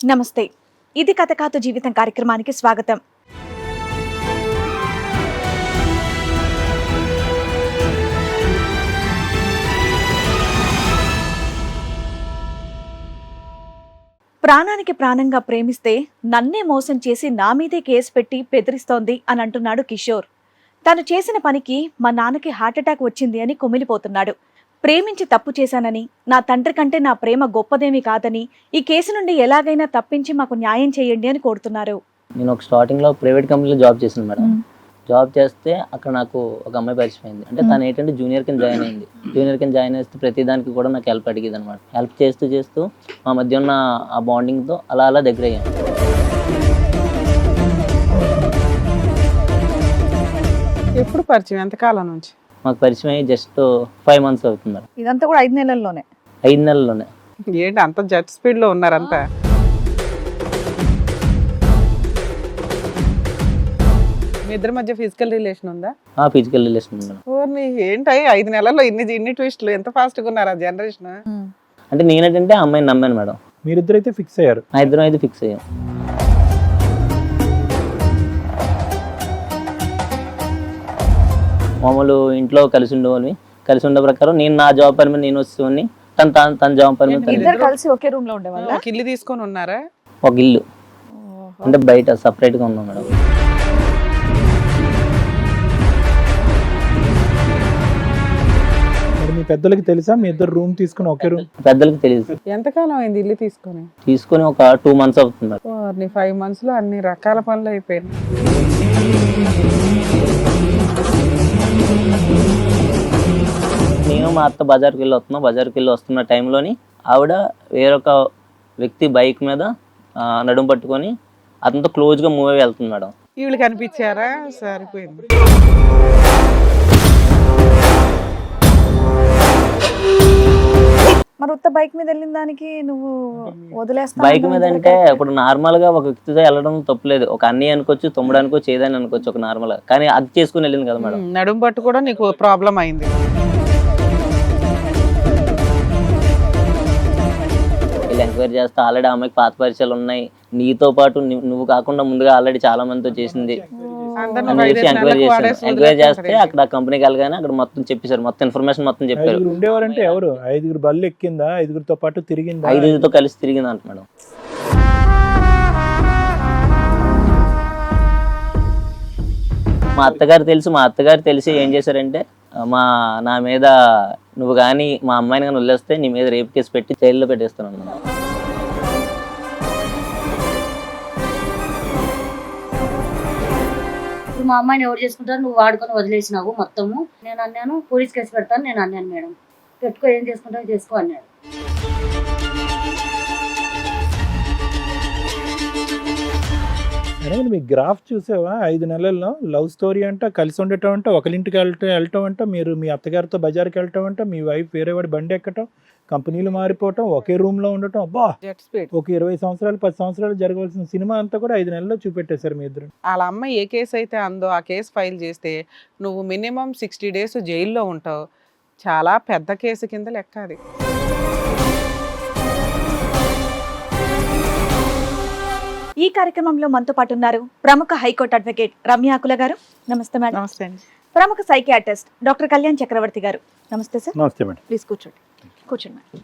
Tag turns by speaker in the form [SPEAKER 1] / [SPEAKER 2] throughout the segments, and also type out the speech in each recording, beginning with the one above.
[SPEAKER 1] నమస్తే. ఇది కథ కాదు జీవితం కార్యక్రమానికి స్వాగతం. ప్రాణానికి ప్రాణంగా ప్రేమిస్తే నన్నే మోసం చేసి నా మీదే కేసు పెట్టి బెదిరిస్తోంది అని అంటున్నాడు కిషోర్. తను చేసిన పనికి మా నాన్నకి హార్ట్అటాక్ వచ్చింది అని కుమిలిపోతున్నాడు. ప్రేమించి తప్పు చేశానని, నా తండ్రి కంటే నా ప్రేమ గొప్పదేమీ కాదని, ఈ కేసు నుండి ఎలాగైనా తప్పించి మాకు న్యాయం చేయండి అని కోరుతున్నారు.
[SPEAKER 2] నేను ఒక స్టార్టింగ్ లో ప్రైవేట్ కంపెనీలో జాబ్ చేశాను మేడం. జాబ్ చేస్తే అక్కడ నాకు ఒక అమ్మాయి పరిచయం అయింది. అంటే తను ఏంటంటే జూనియర్ కింద జాయిన్ అయింది. జూనియర్ కింద జాయిన్ చేస్తే ప్రతి దానికి కూడా నాకు హెల్ప్ అడిగేది అనమాట. హెల్ప్ చేస్తూ చేస్తూ మా మధ్య ఉన్న ఆ బాండింగ్ తో అలా అలా దగ్గర అయ్యాం.
[SPEAKER 3] ఎప్పుడు పరిచయం? ఎంతకాలం నుంచి?
[SPEAKER 2] మాకు పరిచయం అయ్యి జస్ట్ 5 months అవుతుంది మేడం.
[SPEAKER 1] ఇదంతా కూడా 5 నెలల్లోనే.
[SPEAKER 2] 5 నెలల్లోనే.
[SPEAKER 3] ఏంటి అంత జెట్ స్పీడ్ లో ఉన్నారంతా? మీ ఇద్దరి మధ్య ఫిజికల్ రిలేషన్ ఉందా?
[SPEAKER 2] ఫిజికల్ రిలేషన్ ఉంది మేడం.
[SPEAKER 3] ఓర్ని ఏంటి 5 నెలల్లో ఇన్ని ట్విస్టులు, ఎంత ఫాస్ట్ గా ఉన్నారు ఆ జనరేషన్.
[SPEAKER 2] అంటే నేనేంటంటే ఆ అమ్మాయిని నమ్మాను మేడం.
[SPEAKER 4] మీరిద్దరైతే ఫిక్స్ అయ్యారు?
[SPEAKER 2] మా ఇద్దరం అయితే ఫిక్స్ అయ్యాం. మామూలు ఇంట్లో కలిసి ఉండేవాళ్ళని. కలిసి ఉండే ప్రకారం నేను నా జాబ్ పని మీద నేను వచ్చేవాడిని, తన జాబ్ పని మీద
[SPEAKER 1] ఇద్దరు కలిసి ఒకే రూమ్ లో ఉండేవాళ్ళ?
[SPEAKER 3] ఒక ఇల్లు తీసుకొని ఉన్నారా?
[SPEAKER 2] ఒక ఇల్లు అంటే బయట సపరేట్ గా ఉన్నాం మేడం.
[SPEAKER 4] మరి మీ పెద్దలకి తెలుసా మీ ఇద్దరు రూమ్ తీసుకుని ఒకే రూమ్?
[SPEAKER 2] పెద్దలకి తెలియదు.
[SPEAKER 3] ఎంతకాలం అయింది ఇల్లు తీసుకొని?
[SPEAKER 2] తీసుకొని ఒక 2 months అవుతుంది మేడం.
[SPEAKER 3] ఓర్ని 5 months లో అన్ని రకాల పనులు అయిపోయినాయి.
[SPEAKER 2] నేను మా అత్త బజార్కి వెళ్ళి వస్తున్న టైంలోని ఆవిడ వేరొక వ్యక్తి బైక్ మీద నడుము పట్టుకొని అతనితో క్లోజ్గా మూవ్ అయ్యి వెళ్తుంది మేడం.
[SPEAKER 3] వీళ్ళు కనిపించారా? సరిపోయింది.
[SPEAKER 1] మరి ఉత్త బైక్ మీద వెళ్ళిన దానికి నువ్వు వదిలేస్తా?
[SPEAKER 2] బైక్ మీద అంటే ఇప్పుడు నార్మల్ గా ఒక వ్యక్తితో వెళ్ళడం తప్పులేదు. ఒక అన్నయ్య అనుకోవచ్చు, తమ్ముడు అనుకోవచ్చు, ఏదైనా అనుకోవచ్చు ఒక నార్మల్ గా. కానీ అది చేసుకుని వెళ్ళింది కదా మేడం.
[SPEAKER 3] నడుము పట్టు కూడా నీకు ప్రాబ్లం అయింది.
[SPEAKER 2] వీళ్ళు ఎంక్వైరీ చేస్తే ఆల్రెడీ అమ్మాయికి పాత పరిచయాలు ఉన్నాయి, నీతో పాటు నువ్వు కాకుండా ముందుగా ఆల్రెడీ చాలా మందితో చేసింది ఎంక్వైరీ చేస్తే అక్కడ కంపెనీకి వెళ్ళగానే అక్కడ మొత్తం చెప్పేశారు, మొత్తం ఇన్ఫర్మేషన్ మొత్తం చెప్పారు.
[SPEAKER 4] ఉండేవారంటే ఎవరు? 5 బళ్ళు ఎక్కిందా? 5తో పాటు తిరిగిందా?
[SPEAKER 2] 5తో కలిసి తిరిగింది అంట మేడం. మా అత్తగారు తెలిసి ఏం చేశారంటే నా మీద నువ్వు కానీ మా అమ్మాయిని కానీ వదిలేస్తే నీ మీద రేప్ కేసు పెట్టి జైల్లో పెట్టేస్తాను అన్నమాట.
[SPEAKER 5] మా అమ్మాయిని ఎవరు చేసుకుంటారు, నువ్వు వాడుకొని వదిలేసినావు మొత్తము. నేను అన్నాను పోలీస్ కేసు పెడతాను, నేను అన్నాను మేడం. పెట్టుకో, ఏం చేసుకుంటావు చేసుకో అన్నాడు.
[SPEAKER 4] అరే మీ గ్రాఫ్ చూసావా? 5 నెలల్లో లవ్ స్టోరీ అంట, కలిసి ఉండటం అంట, ఒకరింటికి వెళ్ళటం అంట, మీరు మీ అత్తగారితో బజార్కి వెళ్ళటం అంట, మీ వైఫ్ వేరే వాడి బండి ఎక్కటం, కంపెనీలు మారిపోవటం, ఒకే రూమ్ లో ఉండటం. అబ్బా,
[SPEAKER 3] జెట్ స్పీడ్.
[SPEAKER 4] ఒక 20 సంవత్సరాలు 10 సంవత్సరాలు జరగవలసిన సినిమా అంతా కూడా 5 నెలల్లో చూపెట్టేశారు మీ ఇద్దరు.
[SPEAKER 3] వాళ్ళ అమ్మ ఏ కేసు అయితే అందో ఆ కేసు ఫైల్ చేస్తే నువ్వు మినిమం 60 days జైల్లో ఉంటావు. చాలా పెద్ద కేసు కింద లెక్క అది.
[SPEAKER 1] ఈ కార్యక్రమంలో మనతో పాటు ఉన్నారు ప్రముఖ హైకోర్టు అడ్వకేట్ రమ్య ఆకుల గారు. నమస్తే మేడం.
[SPEAKER 3] నమస్తే అండి.
[SPEAKER 1] ప్రముఖ సైకియాట్రిస్ట్ డాక్టర్ కళ్యాణ్ చక్రవర్తి గారు. నమస్తే సార్.
[SPEAKER 4] నమస్తే మేడం.
[SPEAKER 1] ప్లీజ్ కూర్చోండి. మేడం.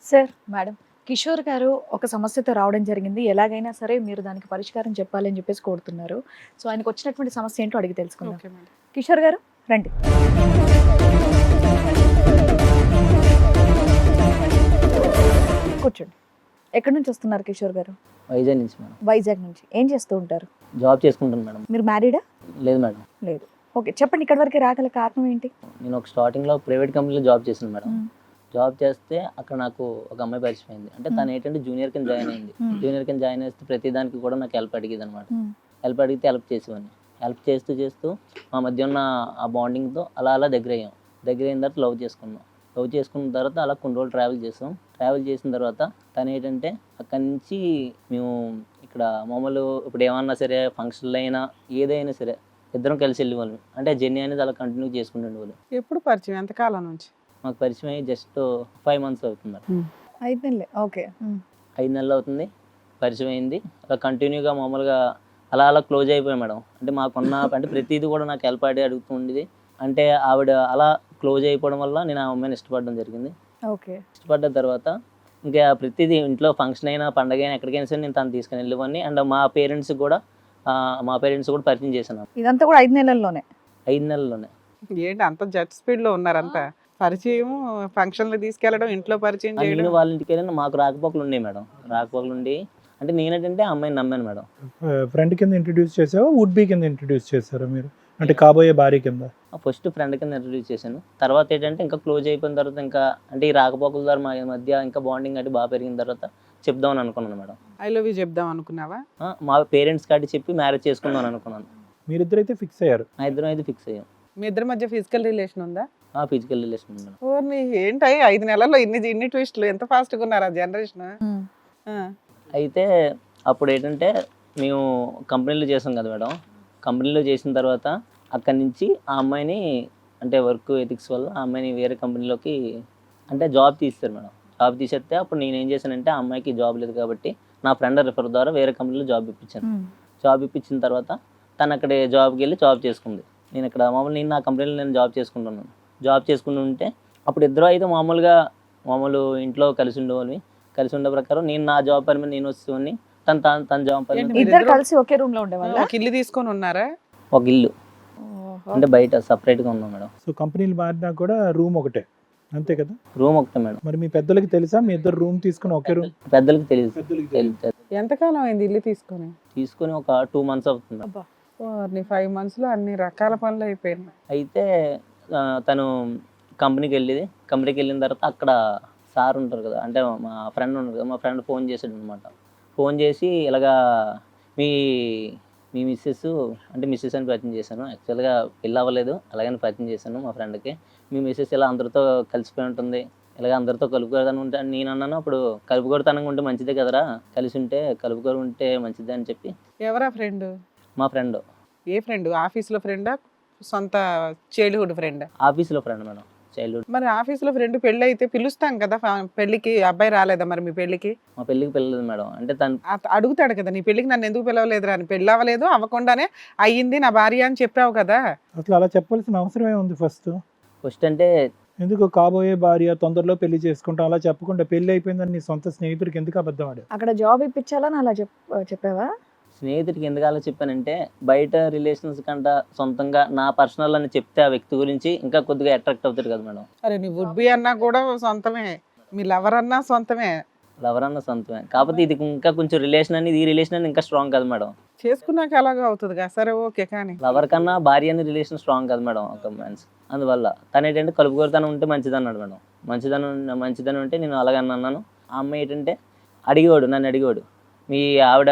[SPEAKER 1] సార్, మేడం, కిషోర్ గారు ఒక సమస్యతో రావడం జరిగింది. ఎలాగైనా సరే మీరు దానికి పరిష్కారం చెప్పాలని చెప్పేసి కోరుతున్నారు. సో ఆయనకు వచ్చినటువంటి సమస్య ఏంటో అడిగి తెలుసుకుందాం.
[SPEAKER 3] Okay madam.
[SPEAKER 1] కిషోర్ గారు రండి. కూర్చోండి. ఎక్కడి నుంచి వస్తున్నారు కిషోర్ గారు?
[SPEAKER 2] వైజాగ్ నుంచి మేడం.
[SPEAKER 1] వైజాగ్ నుంచి. ఏం చేస్తూ ఉంటారు?
[SPEAKER 2] జాబ్ చేసుకుంటాను మేడం.
[SPEAKER 1] మీరు మ్యారీడా?
[SPEAKER 2] లేదు మేడం.
[SPEAKER 1] లేదు. ఓకే, చెప్పండి. ఇక్కడి వరకు రాగల కారణం ఏంటి?
[SPEAKER 2] నేను ఒక స్టార్టింగ్ లో ప్రైవేట్ కంపెనీలో జాబ్ చేశాను మేడం. జాబ్ చేస్తే అక్కడ నాకు ఒక అమ్మాయి పరిచయం అయింది. అంటే తను ఏంటంటే జూనియర్ కింద జాయిన్ అయింది. జూనియర్ కింద జాయిన్ చేస్తే ప్రతి దానికి కూడా నాకు హెల్ప్ అడిగేది అనమాట. హెల్ప్ అడిగితే హెల్ప్ చేసేవాడిని. హెల్ప్ చేస్తూ చేస్తూ మా మధ్య ఉన్న ఆ బాండింగ్ తో అలా అలా దగ్గర అయ్యాం. దగ్గర అయిన తర్వాత లవ్ చేసుకున్న తర్వాత అలా కొన్ని రోజులు ట్రావెల్ చేసిన తర్వాత తను ఏంటంటే అక్కడి నుంచి మేము ఇక్కడ మామూలు ఇప్పుడు ఏమన్నా సరే ఫంక్షన్లు అయినా ఏదైనా సరే ఇద్దరం కలిసి వెళ్ళేవాళ్ళం. అంటే జర్నీ అనేది అలా కంటిన్యూ చేసుకుంటుండే వాళ్ళు.
[SPEAKER 3] ఎప్పుడు పరిచయం? ఎంతకాలం నుంచి?
[SPEAKER 2] మాకు పరిచయం అయ్యి జస్ట్ 5 months అవుతుంది.
[SPEAKER 1] 5 నెలలే. ఓకే.
[SPEAKER 2] 5 నెలలు అవుతుంది పరిచయం అయింది. అలా కంటిన్యూగా మామూలుగా అలా అలా క్లోజ్ అయిపోయాం మేడం. అంటే మాకున్న అంటే ప్రతిదీ కూడా నాకు హెల్ప్ అడుగుతూ ఉండేది. అంటే ఆవిడ అలా క్లోజ్ అయిపోవడం వల్ల నేను ఆ అమ్మాయిని ఇష్టపడడం జరిగింది.
[SPEAKER 1] ఓకే.
[SPEAKER 2] ఇష్టపడ్డ తర్వాత ఇంకా ప్రతిదీ ఇంట్లో ఫంక్షన్ అయినా పండగ అయినా ఎక్కడికైనా సరే నేను తను తీసుకుని వెళ్ళేవాడిని. అండ్ మా పేరెంట్స్ కూడా పరిచయం చేశాను
[SPEAKER 1] ఇదంతా కూడా 5 నెలల్లోనే.
[SPEAKER 2] 5 నెలల్లోనే.
[SPEAKER 3] ఏంటి అంత జెట్ స్పీడ్ లో ఉన్నారంతా? పరిచయం, ఫంక్షన్లు తీసుకెళ్ళడం, ఇంట్లో పరిచయం
[SPEAKER 2] నేను
[SPEAKER 3] చేయడం.
[SPEAKER 2] వాళ్ళ ఇంటికి వెళ్ళిన మాకు రాకపోకలు ఉండేవి మేడం. రాకపోకలు ఉండి అంటే నేనేంటంటే ఆ అమ్మాయిని నమ్మాను మేడం.
[SPEAKER 4] ఫ్రెండ్ కింద ఇంట్రడ్యూస్ చేసావా, వుడ్ బీ కింద ఇంట్రడ్యూస్ చేశారా మీరు? అంటే కాబోయే భార్య కింద?
[SPEAKER 2] ఫస్ట్ ఫ్రెండ్ కింద ఇంట్రడ్యూస్ చేశాను. తర్వాత ఏంటంటే ఇంకా క్లోజ్ అయిపోయిన తర్వాత ఇంకా అంటే ఈ రాకపోకల ద్వారా మా మధ్య ఇంకా బాండింగ్ అంటే బాగా పెరిగిన తర్వాత చెప్దామని అనుకున్నాను మేడం.
[SPEAKER 3] ఐ లవ్ యూ చెప్దాం అనుకున్నావా?
[SPEAKER 2] మా పేరెంట్స్ కాటి చెప్పి మ్యారేజ్ చేసుకుందాం అనుకున్నాను.
[SPEAKER 4] మీరిద్దరైతే ఫిక్స్ అయ్యారు?
[SPEAKER 2] మా ఇద్దరం అయితే ఫిక్స్ అయ్యాం.
[SPEAKER 3] మీ ఇద్దరి మధ్య ఫిజికల్ రిలేషన్ ఉందా?
[SPEAKER 2] ఫిజికల్ రిలేషన్ ఉంది మేడం.
[SPEAKER 3] ఓర్ని ఏంటి 5 నెలల్లో ఇన్ని ట్విస్టులు, ఎంత ఫాస్ట్గా ఉన్నారు ఆ జనరేషన్.
[SPEAKER 2] అయితే అప్పుడు ఏంటంటే మేము కంపెనీలో చేసాం కదా మేడం. కంపెనీలో చేసిన తర్వాత అక్కడి నుంచి ఆ అమ్మాయిని అంటే వర్క్ ఎథిక్స్ వల్ల ఆ అమ్మాయిని వేరే కంపెనీలోకి అంటే జాబ్ తీస్తారు మేడం. జాబ్ తీసేస్తే అప్పుడు నేను ఏం చేశానంటే ఆ అమ్మాయికి జాబ్ లేదు కాబట్టి నా ఫ్రెండ్ రిఫర్ ద్వారా వేరే కంపెనీలో జాబ్ ఇప్పించాను. జాబ్ ఇప్పించిన తర్వాత తను అక్కడ జాబ్కి వెళ్ళి జాబ్ చేసుకుంది. నేను ఇక్కడ నేను నా కంపెనీలో నేను జాబ్ చేసుకుంటున్నాను. జాబ్ చేసుకుంటూ ఉంటే అప్పుడు ఇద్దరు అయితే మామూలు ఇంట్లో కలిసి ఉండేవాళ్ళని. కలిసి ఉండే ప్రకారం నేను నా జాబ్ పని మీద నేను వచ్చేవాడిని, తన జాబ్ పని మీద
[SPEAKER 1] ఇద్దరు కలిసి ఒకే రూమ్ లో ఉండేవాళ్ళ?
[SPEAKER 3] ఒక ఇల్లు తీసుకొని ఉన్నారా?
[SPEAKER 2] ఒక ఇల్లు అంటే బయట సపరేట్గా ఉన్నాం మేడం.
[SPEAKER 4] సో కంపెనీలు మారినా కూడా రూమ్ ఒకటే, అంతే కదా?
[SPEAKER 2] రూమ్ ఒకటే మేడం.
[SPEAKER 4] మరి మీ పెద్దలకి తెలుసా మీ ఇద్దరు రూమ్ తీసుకుని ఒకే రూమ్?
[SPEAKER 2] పెద్దలకి తెలియదు.
[SPEAKER 3] ఎంతకాలం అయింది ఇల్లు తీసుకొని?
[SPEAKER 2] తీసుకొని ఒక 2 months అవుతుంది మేడం.
[SPEAKER 3] ఓర్ని 5 months లో అన్ని రకాల పనులు అయిపోయినాయి.
[SPEAKER 2] అయితే తను కంపెనీకి వెళ్ళిన తర్వాత అక్కడ సార్ ఉంటారు కదా, అంటే మా ఫ్రెండ్ ఉంటారు కదా, మా ఫ్రెండ్ ఫోన్ చేశాడు అనమాట. ఫోన్ చేసి ఇలాగా మీ మిస్సెస్ అంటే మిస్సెస్ అని పరిచయం చేశాను. యాక్చువల్గా పెళ్ళి అవ్వలేదు, అలాగని పరిచయం చేశాను మా ఫ్రెండ్కి. మీ మిస్సెస్ ఇలా అందరితో కలిసిపోయి ఉంటుంది, ఇలాగ అందరితో కలుపుకోవడానికి ఉంటే నేను అన్నాను. అప్పుడు కలుపుకోవడానికి ఉంటే మంచిదే కదరా, కలిసి ఉంటే కలుపుకొని ఉంటే మంచిదే అని చెప్పి.
[SPEAKER 3] ఎవరా ఫ్రెండ్?
[SPEAKER 2] మా ఫ్రెండ్.
[SPEAKER 3] ఏ ఫ్రెండ్? ఆఫీస్లో ఫ్రెండా, సొంత చైల్డ్హుడ్ ఫ్రెండా?
[SPEAKER 2] ఆఫీస్లో ఫ్రెండ్ మేడం, చైల్డ్హుడ్.
[SPEAKER 3] మరి ఆఫీస్లో ఫ్రెండ్ పెళ్ళి అయితే పిలుస్తాం కదా పెళ్ళికి. అబ్బాయి రాలేదా మరి మీ పెళ్ళికి?
[SPEAKER 2] మా పెళ్ళికి పిల్లలేదు మేడం. అంటే తను
[SPEAKER 3] అడుగుతాడు కదా, నీ పెళ్ళికి నన్ను ఎందుకు పిలవలేదురా అని. పెళ్ళి అవ్వలేదు, అవ్వకుండానే అయ్యింది నా భార్య అని చెప్పావు కదా.
[SPEAKER 4] అసలు అలా చెప్పాల్సిన అవసరం ఏముంది?
[SPEAKER 2] ఫస్ట్ అంటే
[SPEAKER 4] ఎందుకు కాబోయే భార్య తొందరలో పెళ్లి చేసుకుంటాం అలా చెప్పకుండా పెళ్లి అయిపోయిందని నీ సొంత స్నేహితుడికి ఎందుకు అబద్ధం ఆడావు?
[SPEAKER 1] అక్కడ జాబ్ ఇప్పించాలని అలా చెప్పావా?
[SPEAKER 2] స్నేహితుడికి ఎందుకు అలా చెప్పానంటే బయట రిలేషన్స్ కంటే సొంతంగా నా పర్సనల్ అని చెప్తే ఆ వ్యక్తి గురించి ఇంకా కొద్దిగా అట్రాక్ట్ అవుతాడు కదా మేడం.
[SPEAKER 3] అరే నీ వుడ్ బి అన్నా కూడా సొంతమే, మీ లవర్ అన్నా సొంతమే.
[SPEAKER 2] లవర్ అన్న సొంతమే, కాకపోతే ఇది ఇంకా కొంచెం రిలేషన్ అనేది, ఈ రిలేషన్ అనేది ఇంకా స్ట్రాంగ్ కదా మేడం.
[SPEAKER 3] చేసుకున్నాక అలాగా అవుతుంది కదా. సరే ఓకే, కానీ
[SPEAKER 2] లవర్ కన్నా భార్య అనే రిలేషన్ స్ట్రాంగ్ కదా మేడం ఒక మనిషి. అందువల్ల తను ఏంటంటే కలుపుకోరుతనం ఉంటే మంచిది అన్నాడు మేడం. మంచిదని ఉంటే నేను అలాగని అన్నాను. ఆ అమ్మాయి ఏంటంటే నన్ను అడిగాడు మీ ఆవిడ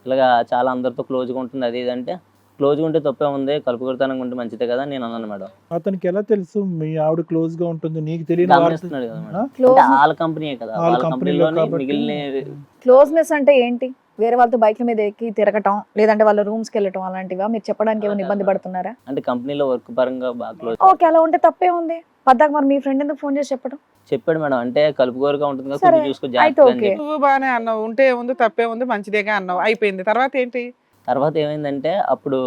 [SPEAKER 2] ఇలాగా చాలా అందరితో క్లోజ్గా ఉంటుంది అది ఇది అంటే, క్లోజ్గా ఉంటే తప్పే ఉంది, కలుపుకొడతానంగా ఉంటే మంచిదే కదా నేను అన్నాను మేడం.
[SPEAKER 4] అతనికి ఎలా తెలుసు మీ ఆవిడ క్లోజ్ గా ఉంటుంది? నీకు తెలియదు
[SPEAKER 2] గమనిస్తున్నాడు కదా మేడం. అంటే వాళ్ళ కంపెనీయే కదా, వాళ్ళ కంపెనీలోనే మిగిలిన
[SPEAKER 1] క్లోజ్నెస్ అంటే ఏంటి? వేరే వాళ్ళతో బైక్ల మీద ఎక్కి తిరగటం, లేదంటే వాళ్ళ రూమ్స్కి వెళ్ళటం అలాంటివా? మీరు చెప్పడానికి ఏమైనా ఇబ్బంది పడుతున్నారా?
[SPEAKER 2] అంటే కంపెనీలో వర్క్ పరంగా బాగా క్లోజ్.
[SPEAKER 1] ఓకే, అలా ఉంటే తప్పే ఉంది. పద్దాక మరి మీ ఫ్రెండ్ ఎందుకు ఫోన్ చేసి చెప్పడం?
[SPEAKER 2] చెప్పాడు మేడం, అంటే కలుపుకోరుగా ఉంటుంది కదా,
[SPEAKER 1] సరే,
[SPEAKER 2] కొంచెం చూసుకో
[SPEAKER 1] అయితే
[SPEAKER 2] జాగ్రత్తగా అని
[SPEAKER 1] ఓకే.
[SPEAKER 2] చెప్పి.
[SPEAKER 3] నువ్వు బాగానే అన్నావు, ఉంటే ఉంది తప్పే ఉంది మంచిదేగా అన్నావు, అయిపోయింది. తర్వాత ఏంటి?
[SPEAKER 2] తర్వాత ఏమైందంటే అప్పుడు